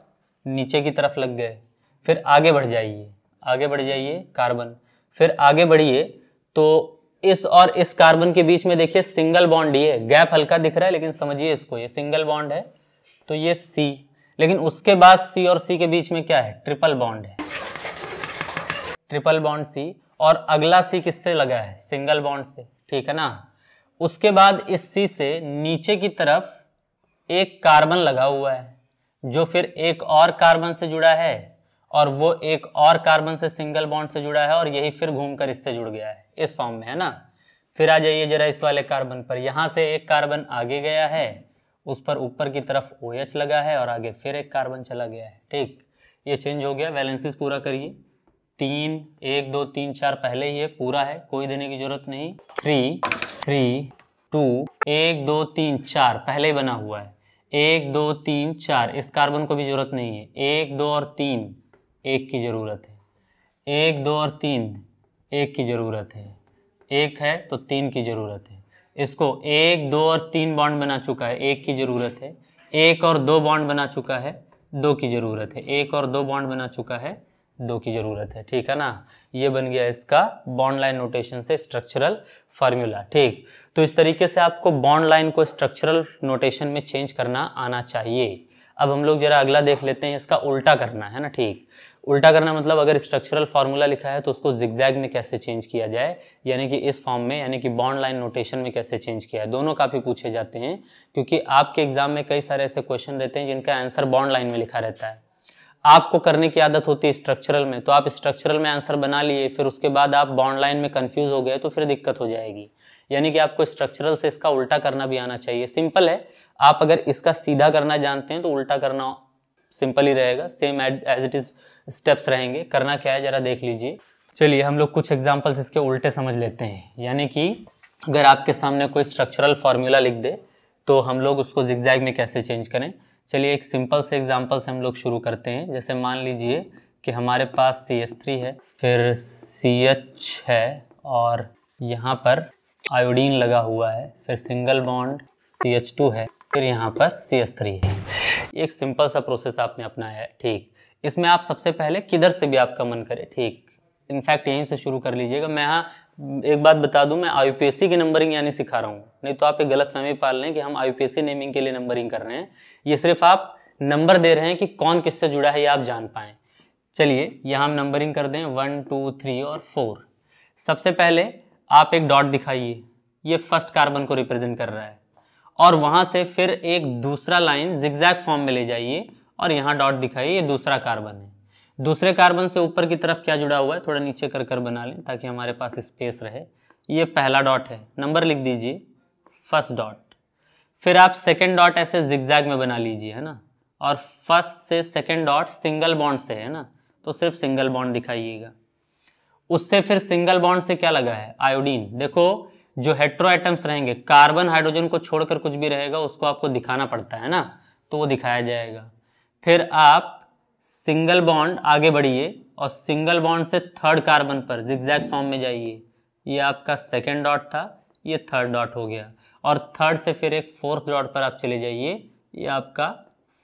Speaker 1: नीचे की तरफ लग गए। फिर आगे बढ़ जाइए, आगे बढ़ जाइए कार्बन, फिर आगे बढ़िए तो इस और इस कार्बन के बीच में देखिए सिंगल बॉन्ड ही है, गैप हल्का दिख रहा है लेकिन समझिए इसको, ये सिंगल बॉन्ड है तो ये सी। लेकिन उसके बाद सी और सी के बीच में क्या है, ट्रिपल बॉन्ड है, ट्रिपल बॉन्ड सी। और अगला सी किससे लगा है, सिंगल बॉन्ड से, ठीक है ना। उसके बाद इस सी से नीचे की तरफ एक कार्बन लगा हुआ है जो फिर एक और कार्बन से जुड़ा है और वो एक और कार्बन से सिंगल बॉन्ड से जुड़ा है और यही फिर घूमकर इससे जुड़ गया है, इस फॉर्म में, है ना। फिर आ जाइए जरा इस वाले कार्बन पर, यहाँ से एक कार्बन आगे गया है, उस पर ऊपर की तरफ OH लगा है और आगे फिर एक कार्बन चला गया है, ठीक। ये चेंज हो गया। वैलेंसीज पूरा करिए। 3 1 2 3 4 पहले ही है, पूरा है, कोई देने की जरूरत नहीं। 3 3 2 1 2 3 4 पहले ही बना हुआ है। 1 2 3 4 इस कार्बन को भी जरूरत नहीं है। 1 2 और 3 एक की जरूरत है। 1 2 और 3 एक की जरूरत है। एक है तो 3 की जरूरत है। इसको 1 2 और 3 बॉन्ड बना चुका है, एक की जरूरत है। 1 और 2 बॉन्ड बना चुका है, 2 की जरूरत है। 1 और 2 बॉन्ड बना चुका है, 2 की जरूरत है, ठीक है ना। ये बन गया इसका बॉन्ड लाइन नोटेशन से स्ट्रक्चरल फार्मूला, ठीक। तो इस तरीके से आपको बॉन्ड लाइन को स्ट्रक्चरल नोटेशन में चेंज करना आना चाहिए। अब हम लोग जरा अगला देख लेते हैं, इसका उल्टा करना है ना, ठीक। उल्टा करना मतलब अगर स्ट्रक्चरल फार्मूला लिखा है तो उसको जिगजैग में कैसे चेंज किया जाए, यानी कि इस फॉर्म में, यानी कि बॉन्ड लाइन नोटेशन में कैसे चेंज किया है। दोनों काफ़ी पूछे जाते हैं क्योंकि आपके एग्जाम में कई सारे ऐसे क्वेश्चन रहते हैं जिनका आंसर बॉन्ड लाइन में लिखा रहता है। आपको करने की आदत होती है स्ट्रक्चरल में, तो आप स्ट्रक्चरल में आंसर बना लिए, फिर उसके बाद आप बॉन्ड लाइन में कंफ्यूज हो गए तो फिर दिक्कत हो जाएगी। यानी कि आपको स्ट्रक्चरल से इसका उल्टा करना भी आना चाहिए। सिंपल है, आप अगर इसका सीधा करना जानते हैं तो उल्टा करना सिंपल ही रहेगा, same as it is steps रहेंगे। करना क्या है जरा देख लीजिए। चलिए हम लोग कुछ एग्जांपल्स इसके उल्टे समझ लेते हैं। यानी कि अगर आपके सामने कोई स्ट्रक्चरल फार्मूला लिख दे तो हम लोग उसको जिगजैग में कैसे चेंज करें। चलिए एक सिंपल से एग्जांपल से हम लोग शुरू करते हैं। जैसे मान लीजिए कि हमारे पास CH3 है, फिर CH है और यहाँ पर आयोडीन लगा हुआ है, फिर सिंगल बॉन्ड CH2 है, फिर यहाँ पर CH3 है। एक सिंपल सा प्रोसेस आपने अपनाया है, ठीक। इसमें आप सबसे पहले किधर से भी आपका मन करे, ठीक, इनफैक्ट यहीं से शुरू कर लीजिएगा। मैं यहाँ एक बात बता दूं, मैं IUPAC की नंबरिंग यानी सिखा रहा हूँ, नहीं तो आप एक गलतफहमी पाल लें कि हम IUPAC नेमिंग के लिए नंबरिंग कर रहे हैं। ये सिर्फ आप नंबर दे रहे हैं कि कौन किससे जुड़ा है, ये आप जान पाएँ। चलिए यहाँ हम नंबरिंग कर दें 1 2 3 और 4। सबसे पहले आप एक डॉट दिखाइए, ये फर्स्ट कार्बन को रिप्रेजेंट कर रहा है, और वहां से फिर एक दूसरा लाइन जिगजैग फॉर्म में ले जाइए और यहाँ डॉट दिखाइए, ये दूसरा कार्बन है। दूसरे कार्बन से ऊपर की तरफ क्या जुड़ा हुआ है, थोड़ा नीचे कर कर बना लें ताकि हमारे पास स्पेस रहे। ये पहला डॉट है, नंबर लिख दीजिए, फर्स्ट डॉट। फिर आप सेकेंड डॉट ऐसे जिगजैग में बना लीजिए, है ना, और फर्स्ट से सेकेंड डॉट सिंगल बॉन्ड से है ना, तो सिर्फ सिंगल बॉन्ड दिखाइएगा। उससे फिर सिंगल बॉन्ड से क्या लगा है, आयोडीन। देखो जो हेटेरो एटम्स रहेंगे, कार्बन हाइड्रोजन को छोड़कर कुछ भी रहेगा उसको आपको दिखाना पड़ता है ना, तो वो दिखाया जाएगा। फिर आप सिंगल बॉन्ड आगे बढ़िए और सिंगल बॉन्ड से थर्ड कार्बन पर जिगजैग फॉर्म में जाइए। ये आपका सेकेंड डॉट था, ये थर्ड डॉट हो गया, और थर्ड से फिर एक फोर्थ डॉट पर आप चले जाइए, ये आपका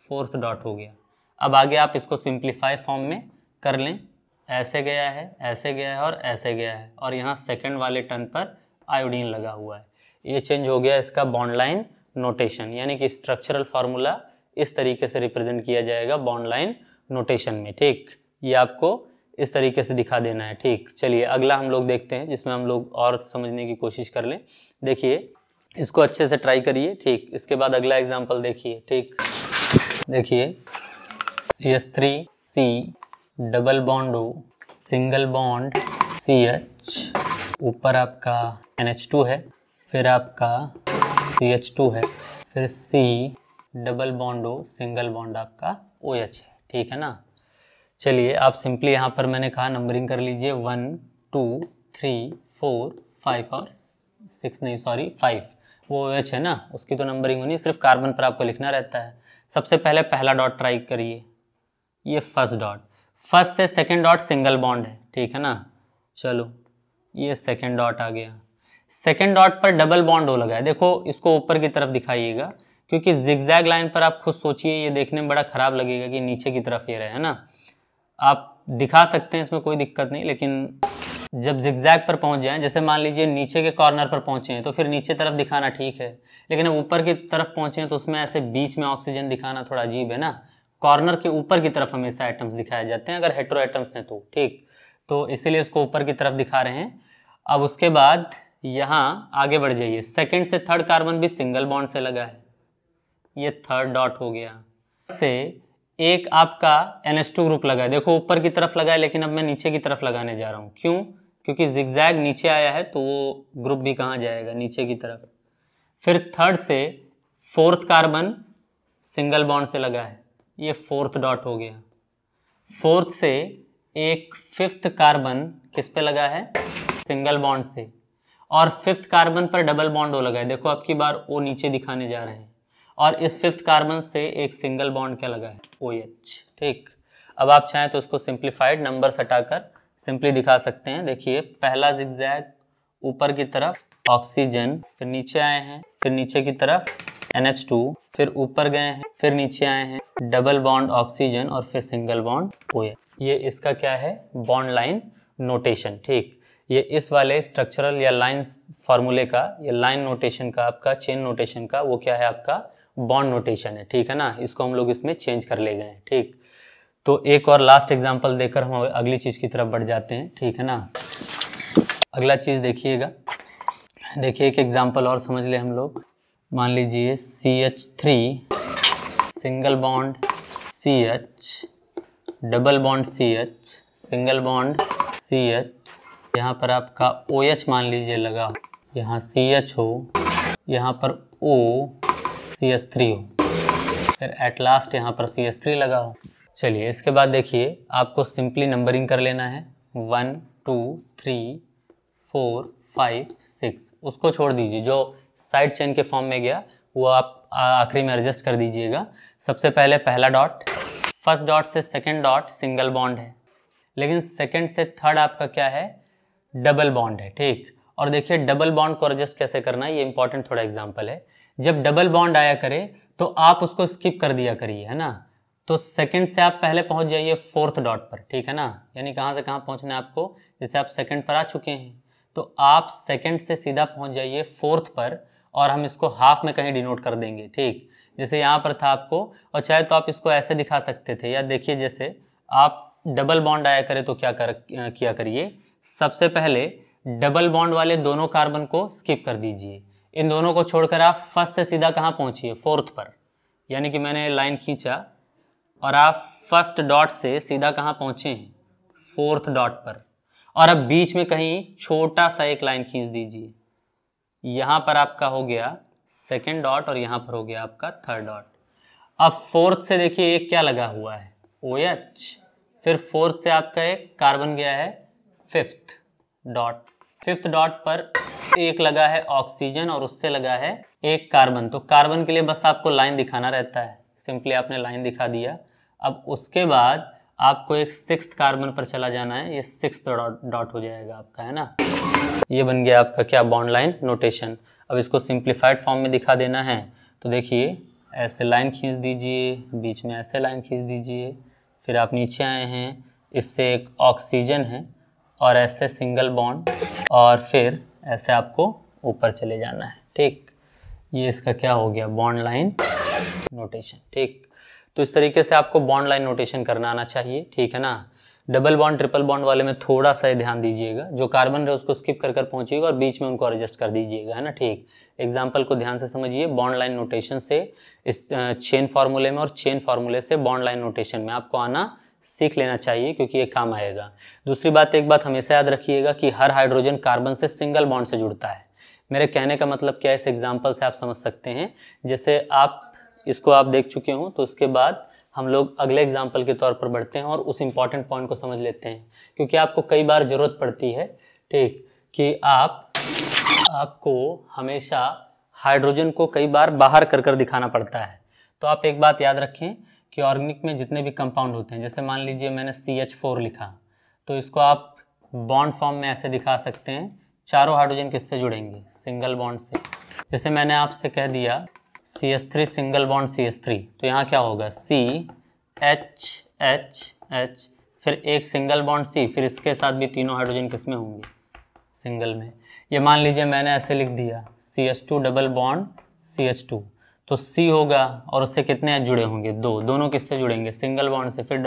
Speaker 1: फोर्थ डॉट हो गया। अब आगे आप इसको सिंप्लीफाई फॉर्म में कर लें, ऐसे गया है, ऐसे गया है और ऐसे गया है, और यहाँ सेकंड वाले टर्न पर आयोडीन लगा हुआ है। ये चेंज हो गया इसका बॉन्ड लाइन नोटेशन, यानी कि स्ट्रक्चरल फार्मूला इस तरीके से रिप्रेजेंट किया जाएगा बॉन्ड लाइन नोटेशन में। ठीक, ये आपको इस तरीके से दिखा देना है। ठीक, चलिए अगला हम लोग देखते हैं जिसमें हम लोग और समझने की कोशिश कर लें। देखिए इसको अच्छे से ट्राई करिए। ठीक, इसके बाद अगला एग्जांपल देखिए। ठीक, देखिए CH3C double bond O, single bond CH, ऊपर आपका NH2 है, फिर आपका CH2 है, फिर C double bond O, single bond आपका OH है। ठीक है ना। चलिए आप सिंपली यहाँ पर मैंने कहा नंबरिंग कर लीजिए 1 2 3 4 5 और 6 नहीं सॉरी 5, वो OH है ना, उसकी तो नंबरिंग होनी, सिर्फ कार्बन पर आपको लिखना रहता है। सबसे पहले पहला डॉट ट्राई करिए, ये फर्स्ट डॉट, फर्स्ट से सेकंड डॉट सिंगल बॉन्ड है। ठीक है ना। चलो ये सेकंड डॉट आ गया, सेकंड डॉट पर डबल बॉन्ड O लगा है। देखो इसको ऊपर की तरफ दिखाइएगा, क्योंकि जिगजैग लाइन पर आप खुद सोचिए ये देखने में बड़ा खराब लगेगा कि नीचे की तरफ ये रहे, है ना। आप दिखा सकते हैं, इसमें कोई दिक्कत नहीं, लेकिन जब जिगजैग पर पहुंच जाएं, जैसे मान लीजिए नीचे के कॉर्नर पर पहुंचे हैं तो फिर नीचे तरफ दिखाना ठीक है, लेकिन अब ऊपर की तरफ पहुंचे हैं तो उसमें ऐसे बीच में ऑक्सीजन दिखाना थोड़ा अजीब है ना। कॉर्नर के ऊपर की तरफ हमेशा एटम्स दिखाए जाते हैं अगर हेटेरो एटम्स हैं तो। ठीक, तो इसीलिए इसको ऊपर की तरफ दिखा रहे हैं। अब उसके बाद यहाँ आगे बढ़ जाइए, सेकेंड से थर्ड कार्बन भी सिंगल बॉन्ड से लगा है, ये थर्ड डॉट हो गया। से एक आपका NH2 ग्रुप लगा है, देखो ऊपर की तरफ लगा है, लेकिन अब मैं नीचे की तरफ लगाने जा रहा हूँ। क्यों? क्योंकि जिगजैग नीचे आया है तो वो ग्रुप भी कहाँ जाएगा, नीचे की तरफ। फिर थर्ड से फोर्थ कार्बन सिंगल बॉन्ड से लगा है, ये फोर्थ डॉट हो गया। फोर्थ से एक फिफ्थ कार्बन किस पे लगा है, सिंगल बॉन्ड से, और फिफ्थ कार्बन पर डबल बॉन्ड O लगा है। देखो अब की बार O नीचे दिखाने जा रहे हैं, और इस फिफ्थ कार्बन से एक सिंगल बॉन्ड क्या लगा है, OH। ठीक, अब आप चाहें तो उसको सिंप्लीफाइड नंबर्स हटाकर सिंपली दिखा सकते हैं। देखिए पहला जिगजैग ऊपर की तरफ ऑक्सीजन, फिर नीचे आए हैं, फिर नीचे की तरफ NH2, फिर ऊपर गए हैं, फिर नीचे आए हैं, डबल बॉन्ड ऑक्सीजन, और फिर सिंगल बॉन्ड OH। ये इसका क्या है, बॉन्ड लाइन नोटेशन। ठीक, ये इस वाले स्ट्रक्चरल या लाइन फार्मूले का, या लाइन नोटेशन का, आपका चेन नोटेशन का, वो क्या है आपका बॉन्ड नोटेशन है। ठीक है ना, इसको हम लोग इसमें चेंज कर ले गए हैं। ठीक, तो एक और लास्ट एग्जांपल देकर हम अगली चीज़ की तरफ बढ़ जाते हैं। ठीक है ना। अगला चीज़ देखिएगा, देखिए एक एग्जांपल और समझ ले हम लोग। मान लीजिए CH3 single bond CH, double bond CH, single bond CH, यहाँ पर आपका OH मान लीजिए लगा, यहाँ CH हो, यहाँ पर O CH3 हो, फिर एट लास्ट यहाँ पर CH3 लगा हो। चलिए इसके बाद देखिए आपको सिंपली नंबरिंग कर लेना है 1 2 3 4 5 6, उसको छोड़ दीजिए, जो साइड चेन के फॉर्म में गया वो आप आखिरी में एडजस्ट कर दीजिएगा। सबसे पहले पहला डॉट, फर्स्ट डॉट से सेकंड डॉट सिंगल बॉन्ड है, लेकिन सेकंड से थर्ड आपका क्या है, डबल बॉन्ड है। ठीक, और देखिए डबल बॉन्ड को एडजस्ट कैसे करना है, ये इंपॉर्टेंट थोड़ा एग्जांपल है। जब डबल बॉन्ड आया करे तो आप उसको स्किप कर दिया करिए, है ना। तो सेकंड से आप पहले पहुंच जाइए फोर्थ डॉट पर। ठीक है ना, यानी कहाँ से कहाँ पहुंचना है आपको, जैसे आप सेकंड पर आ चुके हैं तो आप सेकंड से सीधा पहुंच जाइए फोर्थ पर, और हम इसको हाफ में कहीं डिनोट कर देंगे। ठीक, जैसे यहाँ पर था आपको, और चाहे तो आप इसको ऐसे दिखा सकते थे, या देखिए जैसे आप डबल बॉन्ड आया करे तो किया करिए, सबसे पहले डबल बॉन्ड वाले दोनों कार्बन को स्किप कर दीजिए, इन दोनों को छोड़कर आप फर्स्ट से सीधा कहाँ पहुंचिए, फोर्थ पर। यानी कि मैंने लाइन खींचा और आप फर्स्ट डॉट से सीधा कहाँ पहुंचे हैं, फोर्थ डॉट पर, और अब बीच में कहीं छोटा सा एक लाइन खींच दीजिए, यहाँ पर आपका हो गया सेकेंड डॉट और यहाँ पर हो गया आपका थर्ड डॉट। अब फोर्थ से देखिए एक क्या लगा हुआ है, OH, फिर फोर्थ से आपका एक कार्बन गया है फिफ्थ डॉट। फिफ्थ डॉट पर एक लगा है ऑक्सीजन और उससे लगा है एक कार्बन। तो कार्बन के लिए बस आपको लाइन दिखाना रहता है, सिंपली आपने लाइन दिखा दिया। अब उसके बाद आपको एक सिक्स्थ कार्बन पर चला जाना है, ये सिक्स्थ डॉट हो जाएगा आपका, है ना। ये बन गया आपका क्या, बॉन्ड लाइन नोटेशन। अब इसको सिंप्लीफाइड फॉर्म में दिखा देना है, तो देखिए ऐसे लाइन खींच दीजिए, बीच में ऐसे लाइन खींच दीजिए, फिर आप नीचे आए हैं, इससे एक ऑक्सीजन है और ऐसे सिंगल बॉन्ड, और फिर ऐसे आपको ऊपर चले जाना है, ठीक। ये इसका क्या हो गया, बॉन्ड लाइन नोटेशन, ठीक। तो इस तरीके से आपको बॉन्ड लाइन नोटेशन करना आना चाहिए, ठीक है ना। डबल बॉन्ड ट्रिपल बॉन्ड वाले में थोड़ा सा ध्यान दीजिएगा, जो कार्बन है उसको स्किप कर पहुंचिएगा और बीच में उनको एडजस्ट कर दीजिएगा, है ना, ठीक। एग्जाम्पल को ध्यान से समझिए। बॉन्ड लाइन नोटेशन से इस चेन फार्मूले में और चेन फार्मूले से बॉन्ड लाइन नोटेशन में आपको आना सीख लेना चाहिए, क्योंकि ये काम आएगा। दूसरी बात, एक बात हमेशा याद रखिएगा कि हर हाइड्रोजन कार्बन से सिंगल बॉन्ड से जुड़ता है। मेरे कहने का मतलब क्या है, इस एग्जाम्पल से आप समझ सकते हैं। जैसे आप इसको आप देख चुके हो, तो उसके बाद हम लोग अगले एग्जाम्पल के तौर पर बढ़ते हैं और उस इंपॉर्टेंट पॉइंट को समझ लेते हैं, क्योंकि आपको कई बार ज़रूरत पड़ती है, ठीक, कि आपको हमेशा हाइड्रोजन को कई बार बाहर कर दिखाना पड़ता है। तो आप एक बात याद रखें कि ऑर्गेनिक में जितने भी कंपाउंड होते हैं, जैसे मान लीजिए मैंने CH4 लिखा, तो इसको आप बॉन्ड फॉर्म में ऐसे दिखा सकते हैं, चारों हाइड्रोजन किससे जुड़ेंगे, सिंगल बॉन्ड से। जैसे मैंने आपसे कह दिया CH3 सिंगल बॉन्ड CH3, तो यहाँ क्या होगा, CH, फिर एक सिंगल बॉन्ड C, फिर इसके साथ भी तीनों हाइड्रोजन किस में होंगे, सिंगल में। ये मान लीजिए मैंने ऐसे लिख दिया CH2 डबल बॉन्ड CH2, तो C होगा और उससे कितने H जुड़े होंगे, दो, दोनों किससे जुड़ेंगे, सिंगल बॉन्ड से, फिर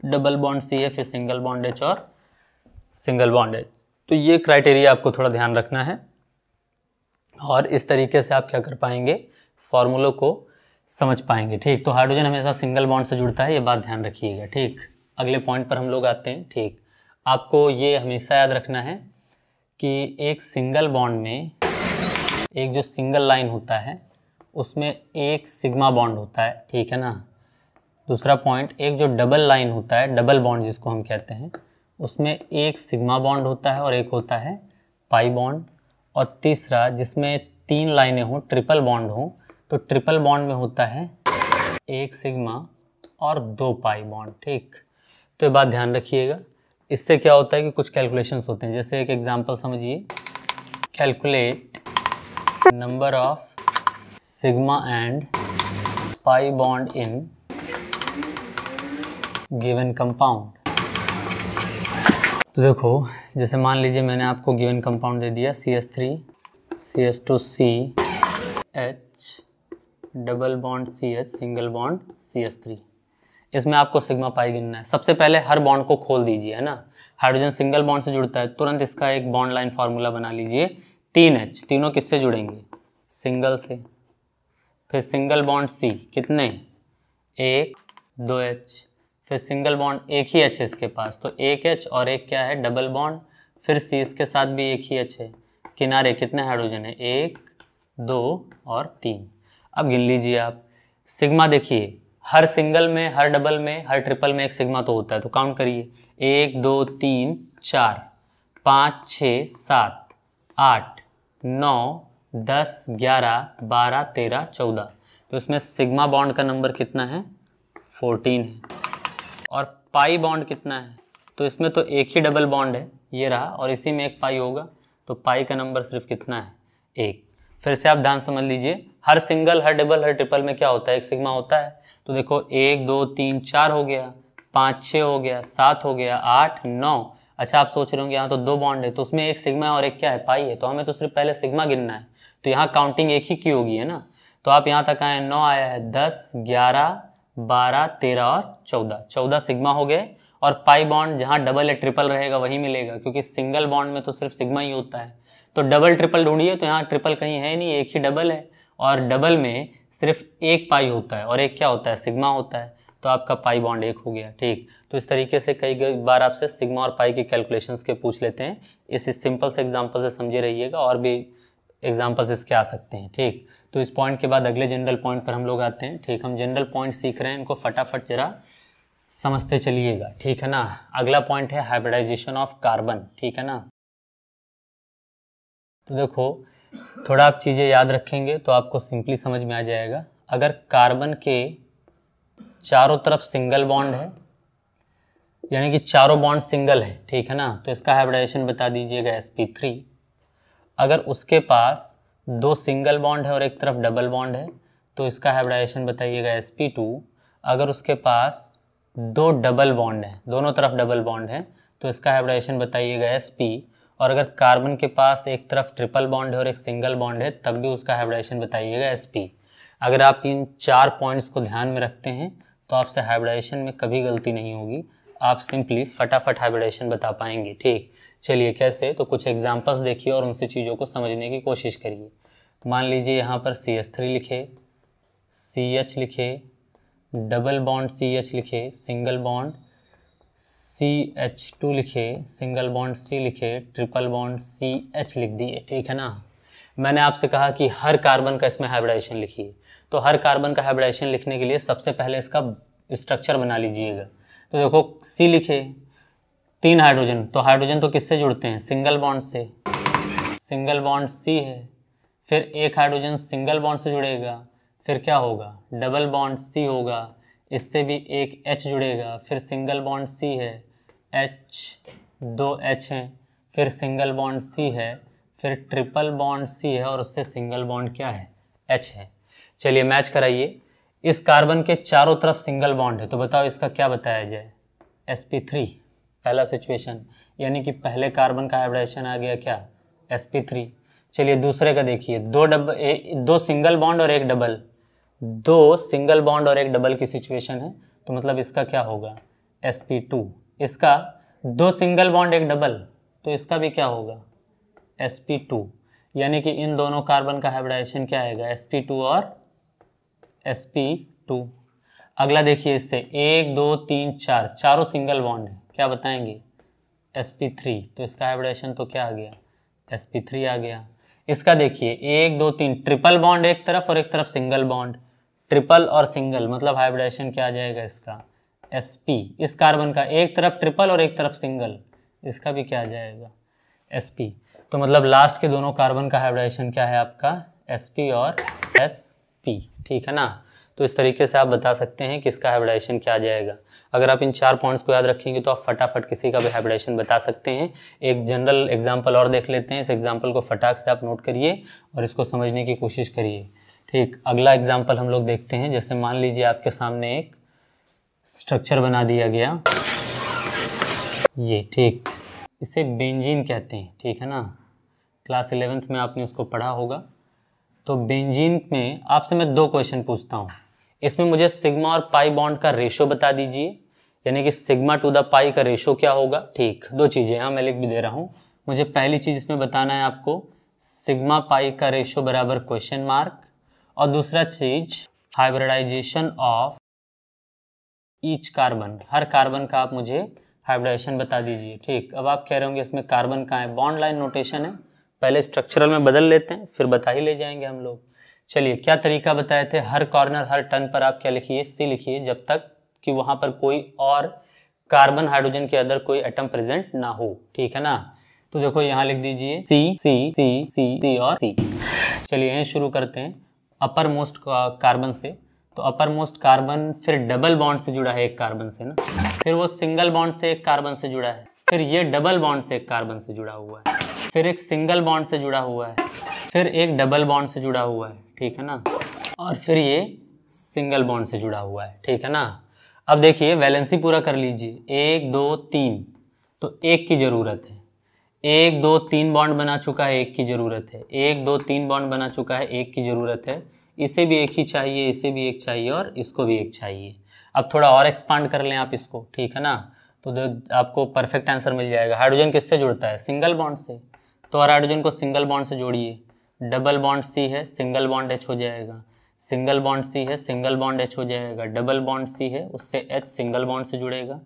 Speaker 1: डबल बॉन्ड C है, फिर सिंगल बॉन्ड H और सिंगल बॉन्ड H। तो ये क्राइटेरिया आपको थोड़ा ध्यान रखना है, और इस तरीके से आप क्या कर पाएंगे, फॉर्मूलों को समझ पाएंगे, ठीक। तो हाइड्रोजन हमेशा सिंगल बॉन्ड से जुड़ता है, ये बात ध्यान रखिएगा, ठीक। अगले पॉइंट पर हम लोग आते हैं, ठीक। आपको ये हमेशा याद रखना है कि एक सिंगल बॉन्ड में एक जो सिंगल लाइन होता है उसमें एक सिग्मा बॉन्ड होता है, ठीक है ना। दूसरा पॉइंट, एक जो डबल लाइन होता है, डबल बॉन्ड जिसको हम कहते हैं, उसमें एक सिग्मा बॉन्ड होता है और एक होता है पाई बॉन्ड। और तीसरा, जिसमें तीन लाइनें हों, ट्रिपल बॉन्ड हो, तो ट्रिपल बॉन्ड में होता है एक सिग्मा और दो पाई बॉन्ड, ठीक। तो ये बात ध्यान रखिएगा। इससे क्या होता है कि कुछ कैलकुलेशंस होते हैं, जैसे एक एग्जांपल समझिए, calculate number of sigma and pi bond in given compound. तो देखो, जैसे मान लीजिए मैंने आपको गिवन कंपाउंड दे दिया CH3 CH2CH double bond CH single bond CH3। इसमें आपको सिग्मा पाई गिनना है। सबसे पहले हर बॉन्ड को खोल दीजिए, है ना। हाइड्रोजन सिंगल बॉन्ड से जुड़ता है, तुरंत इसका एक बॉन्ड लाइन फार्मूला बना लीजिए, 3H, तीनों किससे जुड़ेंगे, सिंगल से। फिर सिंगल बॉन्ड C, कितने, 1 2H, फिर सिंगल बॉन्ड एक ही H है इसके पास, तो एक H और एक क्या है, डबल बॉन्ड, फिर C, इसके साथ भी एक ही H है, किनारे कितने हाइड्रोजन है, 1 2 और 3। अब गिन लीजिए आप सिग्मा, देखिए हर सिंगल में, हर डबल में, हर ट्रिपल में एक सिग्मा तो होता है, तो काउंट करिए, 1 2 3 4 5 6 7 8 9 10 11 12 13 14। तो इसमें सिग्मा बॉन्ड का नंबर कितना है, 14 है। और पाई बॉन्ड कितना है, तो इसमें तो एक ही डबल बॉन्ड है, ये रहा, और इसी में एक पाई होगा, तो पाई का नंबर सिर्फ कितना है, 1। फिर से आप ध्यान समझ लीजिए, हर सिंगल, हर डबल, हर ट्रिपल में क्या होता है, एक सिग्मा होता है। तो देखो 1 2 3 4 हो गया, 5 6 हो गया, 7 हो गया, 8 9। अच्छा, आप सोच रहे होंगे यहाँ तो दो बॉन्ड है, तो उसमें एक सिग्मा है और एक क्या है, पाई है, तो हमें तो सिर्फ पहले सिग्मा गिनना है, तो यहाँ काउंटिंग एक ही की होगी, है ना। तो आप यहाँ तक आए, 9 आया है, 10 11 12 13 और 14, 14 सिग्मा हो गए। और पाई बॉन्ड जहाँ डबल या ट्रिपल रहेगा वही मिलेगा, क्योंकि सिंगल बॉन्ड में तो सिर्फ सिग्मा ही होता है। तो डबल ट्रिपल ढूंढिए, तो यहाँ ट्रिपल कहीं है नहीं, एक ही डबल है, और डबल में सिर्फ एक पाई होता है और एक क्या होता है, सिग्मा होता है, तो आपका पाई बॉन्ड 1 हो गया, ठीक। तो इस तरीके से कई बार आपसे सिग्मा और पाई के कैलकुलेशंस के पूछ लेते हैं। इस सिंपल से एग्जांपल से समझे रहिएगा, और भी एग्जांपल्स इसके आ सकते हैं, ठीक। तो इस पॉइंट के बाद अगले जनरल पॉइंट पर हम लोग आते हैं, ठीक। हम जनरल पॉइंट सीख रहे हैं, इनको फटाफट जरा समझते चलिएगा, ठीक है ना। अगला पॉइंट है हाइब्रिडाइजेशन ऑफ कार्बन, ठीक है ना। तो देखो थोड़ा आप चीज़ें याद रखेंगे तो आपको सिंपली समझ में आ जाएगा। अगर कार्बन के चारों तरफ सिंगल बॉन्ड है, यानी कि चारों बॉन्ड सिंगल है, ठीक है ना, तो इसका हाइब्रिडाइजेशन बता दीजिएगा sp3। अगर उसके पास दो सिंगल बॉन्ड है और एक तरफ डबल बॉन्ड है तो इसका हाइब्रिडाइजेशन बताइएगा sp2। अगर उसके पास दो डबल बॉन्ड है, दोनों तरफ डबल बॉन्ड है, तो इसका हाइब्रिडाइजेशन बताइएगा sp। और अगर कार्बन के पास एक तरफ ट्रिपल बॉन्ड है और एक सिंगल बॉन्ड है तब भी उसका हाइब्रिडाइजेशन बताइएगा sp। अगर आप इन 4 पॉइंट्स को ध्यान में रखते हैं तो आपसे हाइब्रिडाइजेशन में कभी गलती नहीं होगी, आप सिंपली फटाफट हाइब्रिडाइजेशन बता पाएंगे। ठीक, चलिए कैसे, तो कुछ एग्जांपल्स देखिए और उनसे चीज़ों को समझने की कोशिश करिए। मान लीजिए यहाँ पर CH3 लिखे, CH लिखे, डबल बॉन्ड CH लिखे, सिंगल बॉन्ड CH2 लिखे, सिंगल बॉन्ड C लिखे, ट्रिपल बॉन्ड CH लिख दिए, ठीक है ना। मैंने आपसे कहा कि हर कार्बन का इसमें हाइब्रिडाइजेशन लिखिए, तो हर कार्बन का हाइब्रिडाइजेशन लिखने के लिए सबसे पहले इसका स्ट्रक्चर बना लीजिएगा। तो देखो C लिखे, 3 हाइड्रोजन, तो हाइड्रोजन तो किससे जुड़ते हैं, सिंगल बॉन्ड से, सिंगल बॉन्ड C है, फिर एक हाइड्रोजन सिंगल बॉन्ड से जुड़ेगा, फिर क्या होगा, डबल बॉन्ड C होगा, इससे भी एक H जुड़ेगा, फिर सिंगल बॉन्ड C है, H, 2 H हैं, फिर सिंगल बॉन्ड C है, फिर ट्रिपल बॉन्ड C है और उससे सिंगल बॉन्ड क्या है, H है। चलिए मैच कराइए, इस कार्बन के चारों तरफ सिंगल बॉन्ड है, तो बताओ इसका क्या बताया जाए, sp3 पहला सिचुएशन, यानी कि पहले कार्बन का हाइब्रिडाइजेशन आ गया क्या, sp3। चलिए दूसरे का देखिए, दो सिंगल बॉन्ड और एक डबल, दो सिंगल बॉन्ड और एक डबल की सिचुएशन है, तो मतलब इसका क्या होगा, sp2। इसका दो सिंगल बॉन्ड एक डबल, तो इसका भी क्या होगा, sp2, यानी कि इन दोनों कार्बन का हाइब्रिडाइजेशन क्या आएगा, sp2 और sp2। अगला देखिए, इससे 1 2 3 4 चारों सिंगल बॉन्ड है, क्या बताएंगे, sp3, तो इसका हाइब्रिडाइजेशन तो क्या आ गया, sp3 आ गया। इसका देखिए 1 2 3 ट्रिपल बॉन्ड एक तरफ और एक तरफ सिंगल बॉन्ड, ट्रिपल और सिंगल, मतलब हाइब्रिडाइजेशन क्या आ जाएगा इसका, sp। इस कार्बन का एक तरफ ट्रिपल और एक तरफ सिंगल, इसका भी क्या आ जाएगा, sp। तो मतलब लास्ट के दोनों कार्बन का हाइब्रिडाइजेशन क्या है आपका, sp और sp, ठीक है ना। तो इस तरीके से आप बता सकते हैं कि इसका हाइब्रिडाइजेशन क्या आ जाएगा। अगर आप इन 4 पॉइंट्स को याद रखेंगे तो आप फटाफट किसी का भी हाइब्रिडाइजेशन बता सकते हैं। एक जनरल एग्जांपल और देख लेते हैं, इस एग्जांपल को फटाक से आप नोट करिए और इसको समझने की कोशिश करिए। ठीक, अगला एग्जांपल हम लोग देखते हैं। जैसे मान लीजिए आपके सामने एक स्ट्रक्चर बना दिया गया, ये, ठीक, इसे बेंजीन कहते हैं, ठीक है ना, क्लास 11th में आपने इसको पढ़ा होगा। तो बेंजीन में आपसे मैं 2 क्वेश्चन पूछता हूँ, इसमें मुझे सिग्मा और पाई बॉन्ड का रेशो बता दीजिए, यानी कि सिग्मा टू द पाई का रेशो क्या होगा। ठीक, 2 चीज़ें यहाँ मैं लिख भी दे रहा हूँ। मुझे पहली चीज़ इसमें बताना है आपको, सिग्मा पाई का रेशो बराबर क्वेश्चन मार्क, और दूसरा चीज हाइब्रिडाइजेशन ऑफ ईच कार्बन, हर कार्बन का आप मुझे हाइब्रिडाइजेशन बता दीजिए। ठीक, अब आप कह रहे होंगे इसमें कार्बन कहाँ है, बॉन्ड लाइन नोटेशन है, पहले स्ट्रक्चरल में बदल लेते हैं फिर बता ही ले जाएंगे हम लोग। चलिए, क्या तरीका बताए थे, हर कॉर्नर हर टर्न पर आप क्या लिखिए, सी लिखिए, जब तक कि वहां पर कोई और कार्बन हाइड्रोजन के अंदर कोई एटम प्रेजेंट ना हो, ठीक है ना। तो देखो यहाँ लिख दीजिए सी सी सी सी सी और सी। चलिए यहीं शुरू करते हैं अपर मोस्ट कार्बन से। तो अपर मोस्ट कार्बन फिर डबल बॉन्ड से जुड़ा है एक कार्बन से ना, फिर वो सिंगल बॉन्ड से एक कार्बन से जुड़ा है, फिर ये डबल बॉन्ड से एक कार्बन से जुड़ा हुआ है, फिर एक सिंगल बॉन्ड से जुड़ा हुआ है, फिर एक डबल बॉन्ड से जुड़ा हुआ है, ठीक है ना, और फिर ये सिंगल बॉन्ड से जुड़ा हुआ है, ठीक है ना। अब देखिए वैलेंसी पूरा कर लीजिए, 1 2 3, तो एक की ज़रूरत है, 1 2 3 बॉन्ड बना चुका है, एक की ज़रूरत है, 1 2 3 बॉन्ड बना चुका है, एक की ज़रूरत है, इसे भी एक ही चाहिए, इसे भी एक चाहिए और इसको भी एक चाहिए। अब थोड़ा और एक्सपांड कर लें आप इसको, ठीक है ना, तो आपको परफेक्ट आंसर मिल जाएगा। हाइड्रोजन किससे जुड़ता है, सिंगल बॉन्ड से, तो और हाइड्रोजन को सिंगल बॉन्ड से जोड़िए, डबल बॉन्ड सी है, सिंगल बॉन्ड एच हो जाएगा, सिंगल बॉन्ड सी है, सिंगल बॉन्ड एच हो जाएगा, डबल बॉन्ड सी है, उससे एच सिंगल बॉन्ड से जुड़ेगा,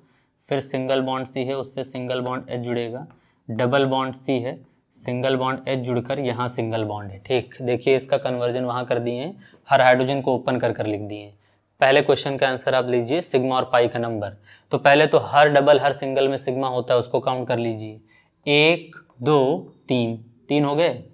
Speaker 1: फिर सिंगल बॉन्ड सी है, उससे सिंगल बॉन्ड एच जुड़ेगा, डबल बॉन्ड सी है, सिंगल बॉन्ड एच जुड़कर यहाँ सिंगल बॉन्ड है। ठीक, देखिए इसका कन्वर्जन वहाँ कर दिए हैं, हर हाइड्रोजन को ओपन कर कर लिख दिए हैं। पहले क्वेश्चन का आंसर आप लीजिए सिग्मा और पाई का नंबर। तो पहले तो हर डबल हर सिंगल में सिग्मा होता है, उसको काउंट कर लीजिए। 1 2 3, 3 हो गए,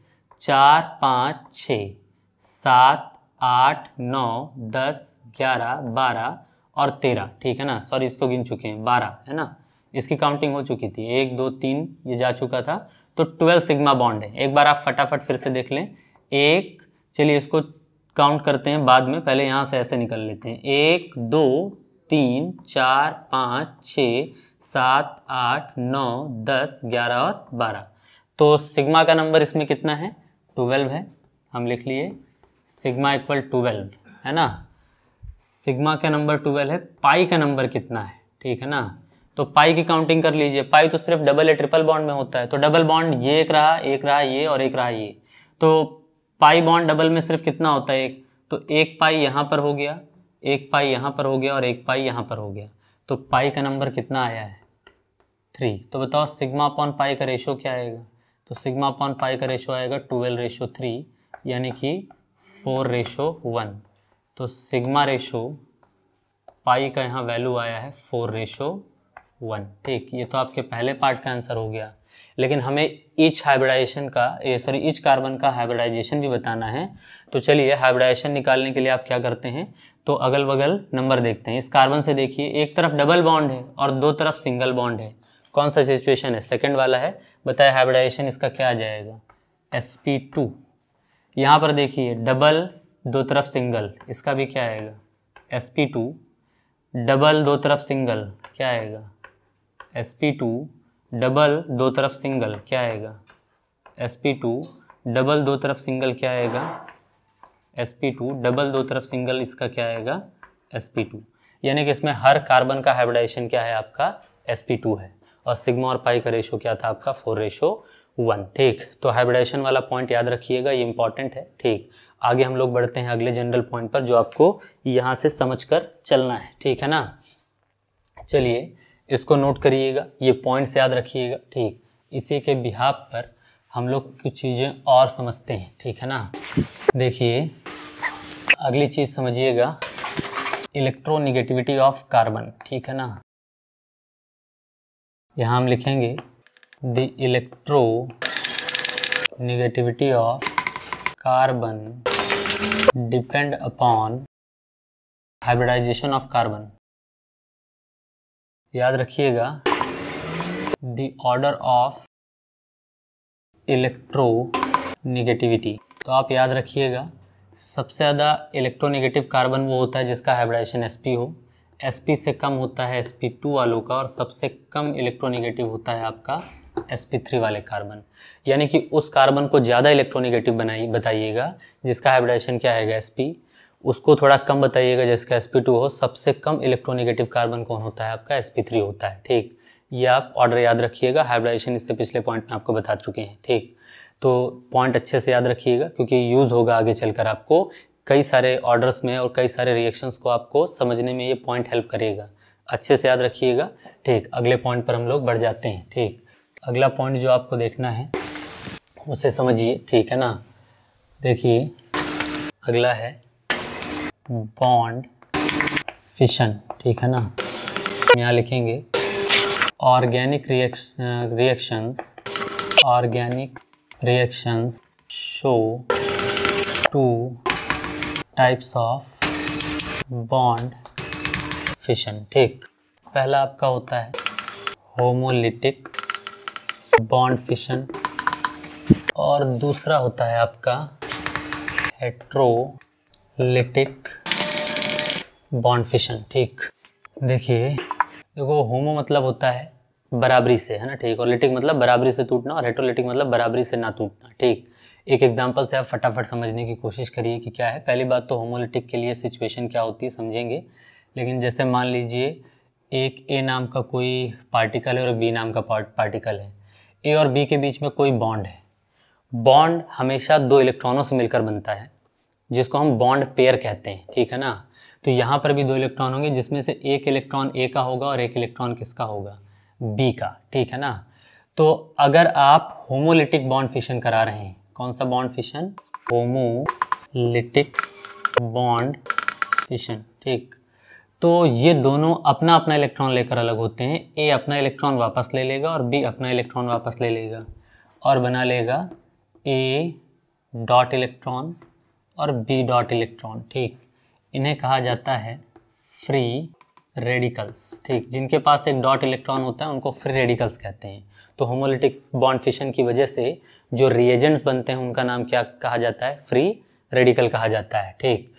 Speaker 1: 4 5 6 7 8 9 10 11 12 और 13, ठीक है ना। सॉरी, इसको गिन चुके हैं, 12 है ना, इसकी काउंटिंग हो चुकी थी। 1 2 3 ये जा चुका था, तो 12 सिग्मा बॉन्ड है। एक बार आप फटाफट फिर से देख लें। एक, चलिए इसको काउंट करते हैं बाद में, पहले यहाँ से ऐसे निकल लेते हैं। 1 2 3 4 5 6 7 8 9 10 11 और 12। तो सिग्मा का नंबर इसमें कितना है? 12 है। हम लिख लिए सिग्मा इक्वल 12 है ना। सिग्मा का नंबर 12 है। पाई का नंबर कितना है? ठीक है ना। तो पाई की काउंटिंग कर लीजिए। पाई तो सिर्फ डबल या ट्रिपल बॉन्ड में होता है, तो डबल बॉन्ड ये एक रहा ये और एक रहा ये। तो पाई बॉन्ड डबल में सिर्फ कितना होता है? एक। तो एक पाई यहाँ पर हो गया, एक पाई यहाँ पर हो गया और एक पाई यहाँ पर हो गया। तो पाई का नंबर कितना आया है? 3। तो बताओ सिग्मा अपॉन पाई का रेशो क्या आएगा? तो सिग्मा अपॉन पाई का रेशो आएगा 12:3, यानी कि 4:1। तो सिग्मा रेशो पाई का यहाँ वैल्यू आया है 4:1। ठीक, ये तो आपके पहले पार्ट का आंसर हो गया। लेकिन हमें ईच हाइब्रिडाइजेशन का ईच कार्बन का हाइब्रिडाइजेशन भी बताना है। तो चलिए हाइब्रिडाइजेशन निकालने के लिए आप क्या करते हैं, तो अगल बगल नंबर देखते हैं। इस कार्बन से देखिए, एक तरफ डबल बॉन्ड है और दो तरफ सिंगल बॉन्ड है। कौन सा सिचुएशन है? सेकंड वाला है। बताए हाइब्रिडाइजेशन इसका क्या आ जाएगा? sp2। यहाँ पर देखिए डबल दो तरफ सिंगल, इसका भी क्या आएगा? sp2। डबल दो तरफ सिंगल क्या आएगा? sp2। डबल दो तरफ सिंगल क्या आएगा? sp2। डबल दो तरफ सिंगल क्या आएगा? sp2। डबल दो तरफ सिंगल इसका क्या आएगा? sp2। यानी कि इसमें हर कार्बन का हाइब्रिडाइजेशन क्या है? आपका sp2 है। और सिग्मा और पाई का रेशो क्या था आपका? 4:1। ठीक, तो हाइब्रिडाइजेशन वाला पॉइंट याद रखिएगा, ये इंपॉर्टेंट है। ठीक, आगे हम लोग बढ़ते हैं अगले जनरल पॉइंट पर, जो आपको यहाँ से समझकर चलना है। ठीक है ना। चलिए इसको नोट करिएगा, ये पॉइंट्स याद रखिएगा। ठीक, इसी के बिहाफ पर हम लोग कुछ चीज़ें और समझते हैं। ठीक है ना। देखिए अगली चीज़ समझिएगा, इलेक्ट्रोनेगेटिविटी ऑफ कार्बन। ठीक है ना। यहाँ हम लिखेंगे the electronegativity of carbon depend upon hybridisation of carbon. याद रखिएगा, द ऑर्डर ऑफ इलेक्ट्रोनेगेटिविटी। तो आप याद रखिएगा, सबसे ज़्यादा इलेक्ट्रोनेगेटिव कार्बन वो होता है जिसका हाइब्रिडाइजेशन sp हो। sp से कम होता है sp2 वालों का, और सबसे कम इलेक्ट्रोनेगेटिव होता है आपका sp3 वाले कार्बन। यानी कि उस कार्बन को ज़्यादा इलेक्ट्रोनेगेटिव बताइएगा जिसका हाइब्रिडाइजेशन क्या आएगा? sp। उसको थोड़ा कम बताइएगा जिसका sp2 हो। सबसे कम इलेक्ट्रोनेगेटिव कार्बन कौन होता है आपका? sp3 होता है। ठीक, ये आप ऑर्डर याद रखिएगा। हाइब्रिडाइजेशन इससे पिछले पॉइंट में आपको बता चुके हैं। ठीक, तो पॉइंट अच्छे से याद रखिएगा, क्योंकि यूज़ होगा आगे चलकर आपको कई सारे ऑर्डर्स में और कई सारे रिएक्शंस को आपको समझने में ये पॉइंट हेल्प करेगा। अच्छे से याद रखिएगा। ठीक, अगले पॉइंट पर हम लोग बढ़ जाते हैं। ठीक, अगला पॉइंट जो आपको देखना है उसे समझिए। ठीक है ना। देखिए अगला है बॉन्ड फिशन। ठीक है ना। यहाँ लिखेंगे organic reactions show 2 types of bond fission. ठीक, पहला आपका होता है होमोलिटिक बॉन्ड फिशन और दूसरा होता है आपका हेट्रोलिटिक बॉन्ड फिशन। ठीक, देखो होमो मतलब होता है बराबरी से, है ना। ठीक, और लिटिक मतलब बराबरी से टूटना, और हेट्रोलिटिक मतलब बराबरी से ना टूटना। ठीक, एक एग्जांपल से आप फटाफट समझने की कोशिश करिए कि क्या है। पहली बात तो होमोलिटिक के लिए सिचुएशन क्या होती है समझेंगे। लेकिन जैसे मान लीजिए एक ए नाम का कोई पार्टिकल है और बी नाम का पार्टिकल है। ए और बी के बीच में कोई बॉन्ड है। बॉन्ड हमेशा दो इलेक्ट्रॉनों से मिलकर बनता है, जिसको हम बॉन्ड पेयर कहते हैं। ठीक है ना। तो यहाँ पर भी दो इलेक्ट्रॉन होंगे, जिसमें से एक इलेक्ट्रॉन ए का होगा और एक इलेक्ट्रॉन किसका होगा? बी का। ठीक है ना। तो अगर आप होमोलिटिक बॉन्ड फिशन करा रहे हैं, कौन सा bond fission? Homolytic bond fission. ठीक। तो ये दोनों अपना अपना इलेक्ट्रॉन लेकर अलग होते हैं। ए अपना इलेक्ट्रॉन वापस ले लेगा और बी अपना इलेक्ट्रॉन वापस ले लेगा और बना लेगा ए डॉट इलेक्ट्रॉन और बी डॉट इलेक्ट्रॉन। ठीक, इन्हें कहा जाता है फ्री रेडिकल्स। ठीक, जिनके पास एक डॉट इलेक्ट्रॉन होता है उनको फ्री रेडिकल्स कहते हैं। तो होमोलिटिक बॉन्ड फिशन की वजह से जो रिएजेंट्स बनते हैं उनका नाम क्या कहा जाता है? फ्री रेडिकल कहा जाता है। ठीक,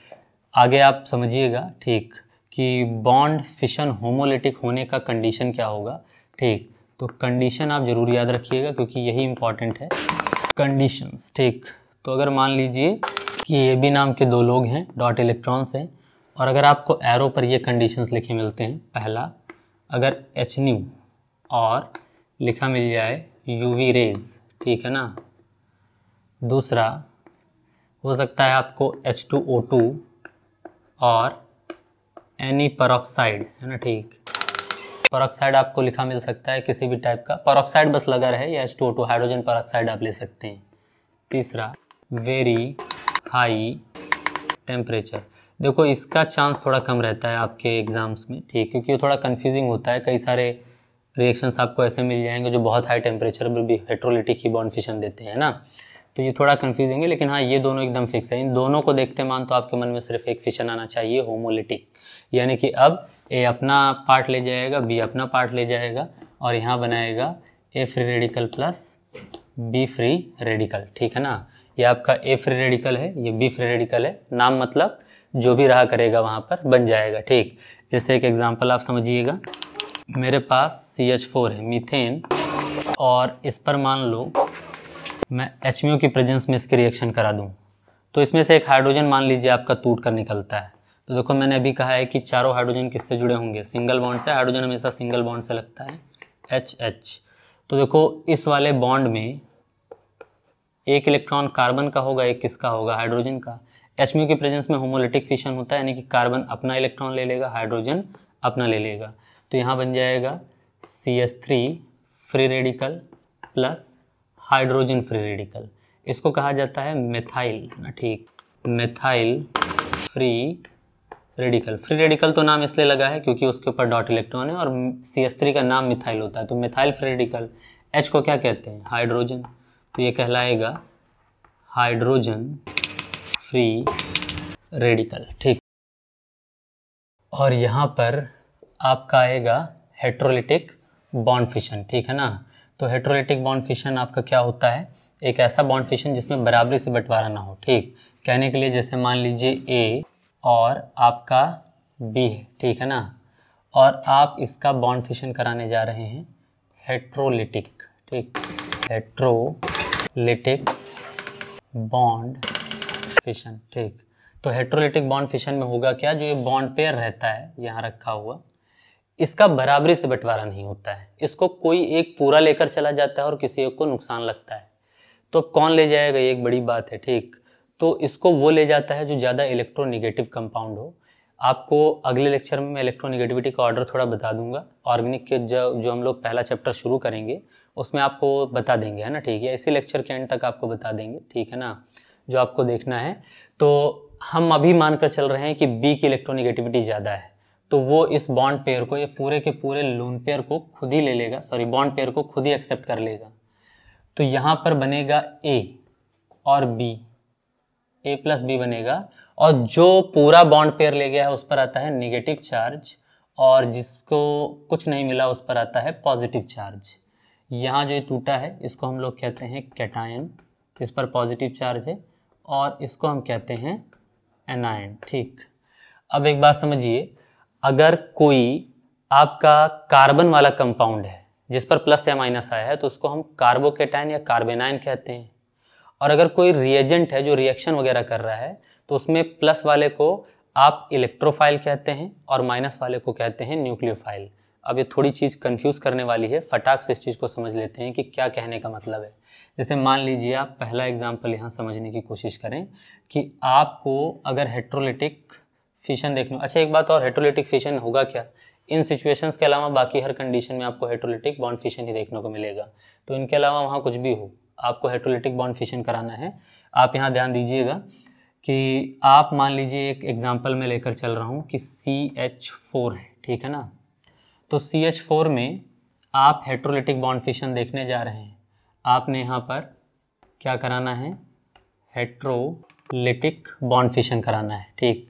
Speaker 1: आगे आप समझिएगा ठीक कि बॉन्ड फिशन होमोलिटिक होने का कंडीशन क्या होगा। ठीक, तो कंडीशन आप जरूर याद रखिएगा क्योंकि यही इंपॉर्टेंट है, कंडीशंस। ठीक, तो अगर मान लीजिए कि ए बी नाम के दो लोग हैं, डॉट इलेक्ट्रॉन्स हैं, और अगर आपको एरो पर ये कंडीशंस लिखे मिलते हैं, पहला अगर एच न्यू और लिखा मिल जाए यूवी रेज, ठीक है ना। दूसरा हो सकता है आपको H2O2 और एनी परऑक्साइड, है ना। ठीक, परऑक्साइड आपको लिखा मिल सकता है किसी भी टाइप का, परऑक्साइड बस लगा रहे, या H2O2 हाइड्रोजन परऑक्साइड आप ले सकते हैं। तीसरा वेरी हाई टेम्परेचर। देखो इसका चांस थोड़ा कम रहता है आपके एग्जाम्स में, ठीक, क्योंकि ये थोड़ा कंफ्यूजिंग होता है। कई सारे रिएक्शंस आपको ऐसे मिल जाएंगे जो बहुत हाई टेम्परेचर पर भी हेट्रोलिटिक ही बॉन्ड फिशन देते हैं ना, तो ये थोड़ा कंफ्यूजिंग है। लेकिन हाँ, ये दोनों एकदम फिक्स है। इन दोनों को देखते मान तो आपके मन में सिर्फ एक फिशन आना चाहिए, होमोलिटिक, यानी कि अब ए अपना पार्ट ले जाएगा, बी अपना पार्ट ले जाएगा और यहाँ बनाएगा A free radical plus B free radical. ठीक है ना, ये आपका ए फ्री रेडिकल है, ये बी फ्री रेडिकल है। नाम मतलब जो भी रहा करेगा वहाँ पर बन जाएगा। ठीक, जैसे एक एग्जांपल आप समझिएगा, मेरे पास CH4 है, मीथेन, और इस पर मान लो मैं HMU की प्रेजेंस में इसके रिएक्शन करा दूं, तो इसमें से एक हाइड्रोजन मान लीजिए आपका टूट कर निकलता है। तो देखो मैंने अभी कहा है कि चारों हाइड्रोजन किससे जुड़े होंगे? सिंगल बॉन्ड से। हाइड्रोजन हमेशा सिंगल बॉन्ड से लगता है, HH। तो देखो इस वाले बॉन्ड में एक इलेक्ट्रॉन कार्बन का होगा, एक किसका होगा? हाइड्रोजन का। HMU की प्रेजेंस में होमोलिटिक फिशन होता है, यानी कि कार्बन अपना इलेक्ट्रॉन ले लेगा, हाइड्रोजन अपना ले लेगा। तो यहाँ बन जाएगा CH3 free radical plus hydrogen free radical. इसको कहा जाता है मेथाइल ना। ठीक, methyl free radical. Free radical तो नाम इसलिए लगा है क्योंकि उसके ऊपर डॉट इलेक्ट्रॉन है और CH3 का नाम मिथाइल होता है, तो मेथाइल फ्री रेडिकल। H को क्या कहते हैं? हाइड्रोजन, तो ये कहलाएगा हाइड्रोजन फ्री रेडिकल। ठीक, और यहाँ पर आपका आएगा हेट्रोलिटिक बॉन्ड फिशन। ठीक है ना, तो हेट्रोलिटिक बॉन्ड फिशन आपका क्या होता है? एक ऐसा बॉन्ड फिशन जिसमें बराबरी से बंटवारा ना हो। ठीक, कहने के लिए जैसे मान लीजिए A और आपका B है, ठीक है ना, और आप इसका बॉन्ड फिशन कराने जा रहे हैं हेट्रोलिटिक। ठीक, हेट्रोलिटिक बॉन्ड फिशन। ठीक, तो हेट्रोलिटिक बॉन्ड फिशन में होगा क्या? जो ये बॉन्ड पेयर रहता है यहाँ रखा हुआ, इसका बराबरी से बंटवारा नहीं होता है। इसको कोई एक पूरा लेकर चला जाता है और किसी एक को नुकसान लगता है, तो कौन ले जाएगा? ये एक बड़ी बात है। ठीक, तो इसको वो ले जाता है जो ज़्यादा इलेक्ट्रोनिगेटिव कंपाउंड हो। आपको अगले लेक्चर में मैं इलेक्ट्रोनिगेटिविटी का ऑर्डर थोड़ा बता दूंगा। ऑर्गेनिक के जो हम लोग पहला चैप्टर शुरू करेंगे उसमें आपको बता देंगे, है ना। ठीक है, इसी लेक्चर के एंड तक आपको बता देंगे, ठीक है ना, जो आपको देखना है। तो हम अभी मानकर चल रहे हैं कि बी की इलेक्ट्रोनिगेटिविटी ज़्यादा है, तो वो इस बॉन्ड पेयर को, ये पूरे के पूरे लोन पेयर को खुद ही ले लेगा, सॉरी बॉन्ड पेयर को खुद ही एक्सेप्ट कर लेगा। तो यहाँ पर बनेगा A और B, A प्लस बी बनेगा, और जो पूरा बॉन्ड पेयर ले गया है उस पर आता है नेगेटिव चार्ज, और जिसको कुछ नहीं मिला उस पर आता है पॉजिटिव चार्ज। यहाँ जो टूटा है इसको हम लोग कहते हैं कैटायन, इस पर पॉजिटिव चार्ज है, और इसको हम कहते हैं एनायन। ठीक, अब एक बात समझिए, अगर कोई आपका कार्बन वाला कंपाउंड है जिस पर प्लस या माइनस आया है तो उसको हम कार्बोकेटायन या कार्बेनायन कहते हैं। और अगर कोई रिएजेंट है जो रिएक्शन वगैरह कर रहा है तो उसमें प्लस वाले को आप इलेक्ट्रोफाइल कहते हैं और माइनस वाले को कहते हैं न्यूक्लियोफाइल। अब ये थोड़ी चीज़ कंफ्यूज करने वाली है, फटाक से इस चीज़ को समझ लेते हैं कि क्या कहने का मतलब है। जैसे मान लीजिए आप पहला एग्जाम्पल यहाँ समझने की कोशिश करें कि आपको अगर हेट्रोलिटिक फिशन देखना। अच्छा एक बात और, हेट्रोलिटिक फिशन होगा क्या? इन सिचुएशंस के अलावा बाकी हर कंडीशन में आपको हेट्रोलिटिक बॉन्ड फिशन ही देखने को मिलेगा। तो इनके अलावा वहाँ कुछ भी हो, आपको हेट्रोलिटिक बॉन्ड फिशन कराना है। आप यहाँ ध्यान दीजिएगा, कि आप मान लीजिए एक एग्जांपल में लेकर चल रहा हूँ कि CH4 है, ठीक है ना। तो CH4 में आप हेट्रोलिटिक बॉन्ड फिशन देखने जा रहे हैं। आपने यहाँ पर क्या कराना है, हेट्रोलिटिक बॉन्ड फिशन कराना है, ठीक।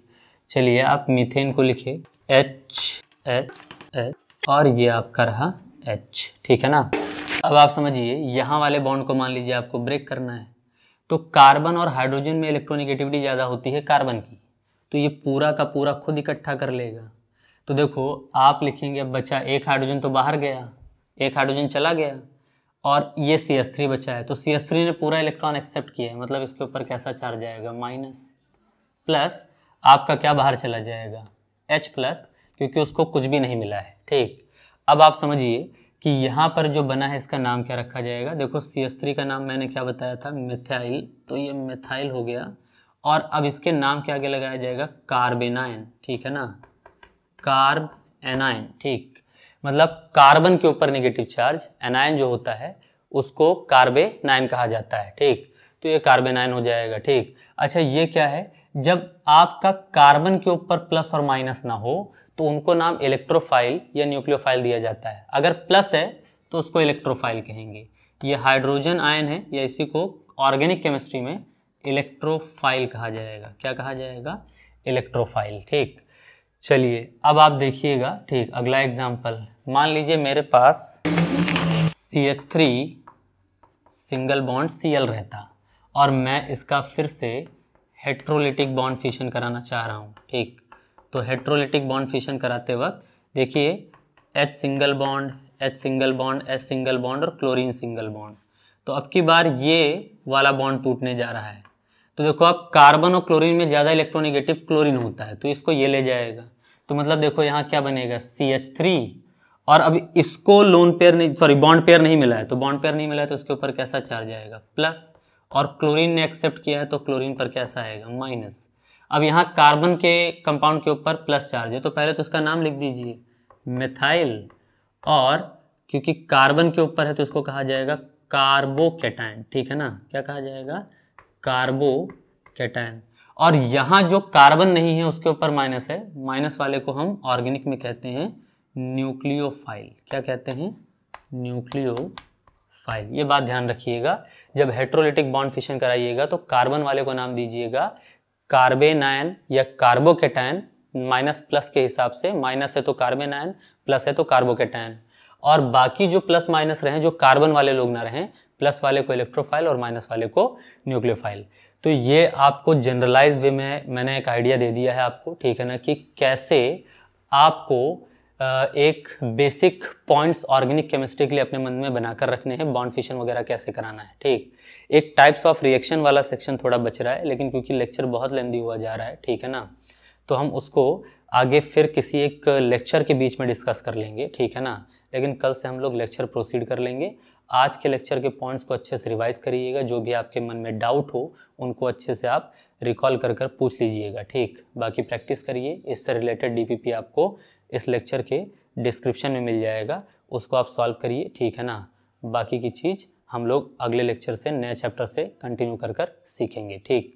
Speaker 1: चलिए आप मीथेन को लिखिए HHH और ये आपका रहा H, ठीक है ना। अब आप समझिए यहाँ वाले बॉन्ड को मान लीजिए आपको ब्रेक करना है, तो कार्बन और हाइड्रोजन में इलेक्ट्रोनेगेटिविटी ज़्यादा होती है कार्बन की, तो ये पूरा का पूरा खुद इकट्ठा कर लेगा। तो देखो आप लिखेंगे, अब बचा एक हाइड्रोजन तो बाहर गया, एक हाइड्रोजन चला गया और ये CH3 बचा है, तो CH3 ने पूरा इलेक्ट्रॉन एक्सेप्ट किया है, मतलब इसके ऊपर कैसा चार्ज आएगा, माइनस। प्लस आपका क्या बाहर चला जाएगा, H प्लस, क्योंकि उसको कुछ भी नहीं मिला है, ठीक। अब आप समझिए कि यहाँ पर जो बना है इसका नाम क्या रखा जाएगा। देखो CH3 का नाम मैंने क्या बताया था, मिथाइल, तो ये मिथाइल हो गया। और अब इसके नाम के आगे लगाया जाएगा कार्बेनाइन, ठीक है ना, कार्ब एनाइन, ठीक। मतलब कार्बन के ऊपर नेगेटिव चार्ज, एनाइन जो होता है उसको कार्बेनाइन कहा जाता है, ठीक। तो ये कार्बेनाइन हो जाएगा, ठीक। अच्छा ये क्या है, जब आपका कार्बन के ऊपर प्लस और माइनस ना हो तो उनको नाम इलेक्ट्रोफाइल या न्यूक्लियोफाइल दिया जाता है। अगर प्लस है तो उसको इलेक्ट्रोफाइल कहेंगे। ये हाइड्रोजन आयन है, या इसी को ऑर्गेनिक केमिस्ट्री में इलेक्ट्रोफाइल कहा जाएगा। क्या कहा जाएगा, इलेक्ट्रोफाइल, ठीक। चलिए अब आप देखिएगा, ठीक। अगला एग्जाम्पल, मान लीजिए मेरे पास CH3 सिंगल बॉन्ड Cl रहता और मैं इसका फिर से हेट्रोलिटिक बॉन्ड फिशन कराना चाह रहा हूँ, ठीक। तो हेट्रोलिटिक बॉन्ड फिशन कराते वक्त देखिए H single bond, H single bond, H single bond और क्लोरीन सिंगल बॉन्ड। तो अब की बार ये वाला बॉन्ड टूटने जा रहा है, तो देखो अब कार्बन और क्लोरीन में ज़्यादा इलेक्ट्रोनेगेटिव क्लोरीन होता है, तो इसको ये ले जाएगा। तो मतलब देखो यहाँ क्या बनेगा, CH3, और अब इसको लोन पेयर नहीं, सॉरी बॉन्ड पेयर नहीं मिला है, तो बॉन्ड पेयर नहीं मिला है तो इसके ऊपर कैसा चार्ज आएगा, प्लस। और क्लोरीन ने एक्सेप्ट किया है तो क्लोरीन पर कैसा आएगा, माइनस। अब यहाँ कार्बन के कंपाउंड के ऊपर प्लस चार्ज है, तो पहले तो उसका नाम लिख दीजिए मिथाइल, और क्योंकि कार्बन के ऊपर है तो इसको कहा जाएगा कार्बोकेटाइन, ठीक है ना। क्या कहा जाएगा, कार्बोकेटाइन। और यहाँ जो कार्बन नहीं है उसके ऊपर माइनस है, माइनस वाले को हम ऑर्गेनिक में कहते हैं न्यूक्लियोफाइल। क्या कहते हैं, न्यूक्लियोफाइल। ये बात ध्यान रखिएगा, जब हेट्रोलिटिक बॉन्ड फिशन कराइएगा तो कार्बन वाले को नाम दीजिएगा कार्बेनाइन या कार्बोकेटाइन, माइनस प्लस के हिसाब से, माइनस है तो कार्बेनाइन, प्लस है तो कार्बोकेटाइन। और बाकी जो प्लस माइनस रहें, जो कार्बन वाले लोग ना रहें, प्लस वाले को इलेक्ट्रोफाइल और माइनस वाले को न्यूक्लियोफाइल। तो ये आपको जनरलाइज वे में मैंने एक आइडिया दे दिया है आपको, ठीक है ना, कि कैसे आपको एक बेसिक पॉइंट्स ऑर्गेनिक केमिस्ट्री के लिए अपने मन में बनाकर रखने हैं, बॉन्ड फिशन वगैरह कैसे कराना है, ठीक। एक टाइप्स ऑफ रिएक्शन वाला सेक्शन थोड़ा बच रहा है, लेकिन क्योंकि लेक्चर बहुत लेंदी हुआ जा रहा है, ठीक है ना, तो हम उसको आगे फिर किसी एक लेक्चर के बीच में डिस्कस कर लेंगे, ठीक है ना। लेकिन कल से हम लोग लेक्चर प्रोसीड कर लेंगे। आज के लेक्चर के पॉइंट्स को अच्छे से रिवाइज करिएगा, जो भी आपके मन में डाउट हो उनको अच्छे से आप रिकॉल कर कर पूछ लीजिएगा, ठीक। बाकी प्रैक्टिस करिए, इससे रिलेटेड DPP आपको इस लेक्चर के डिस्क्रिप्शन में मिल जाएगा, उसको आप सॉल्व करिए, ठीक है ना। बाकी की चीज़ हम लोग अगले लेक्चर से, नए चैप्टर से कंटिन्यू कर सीखेंगे, ठीक।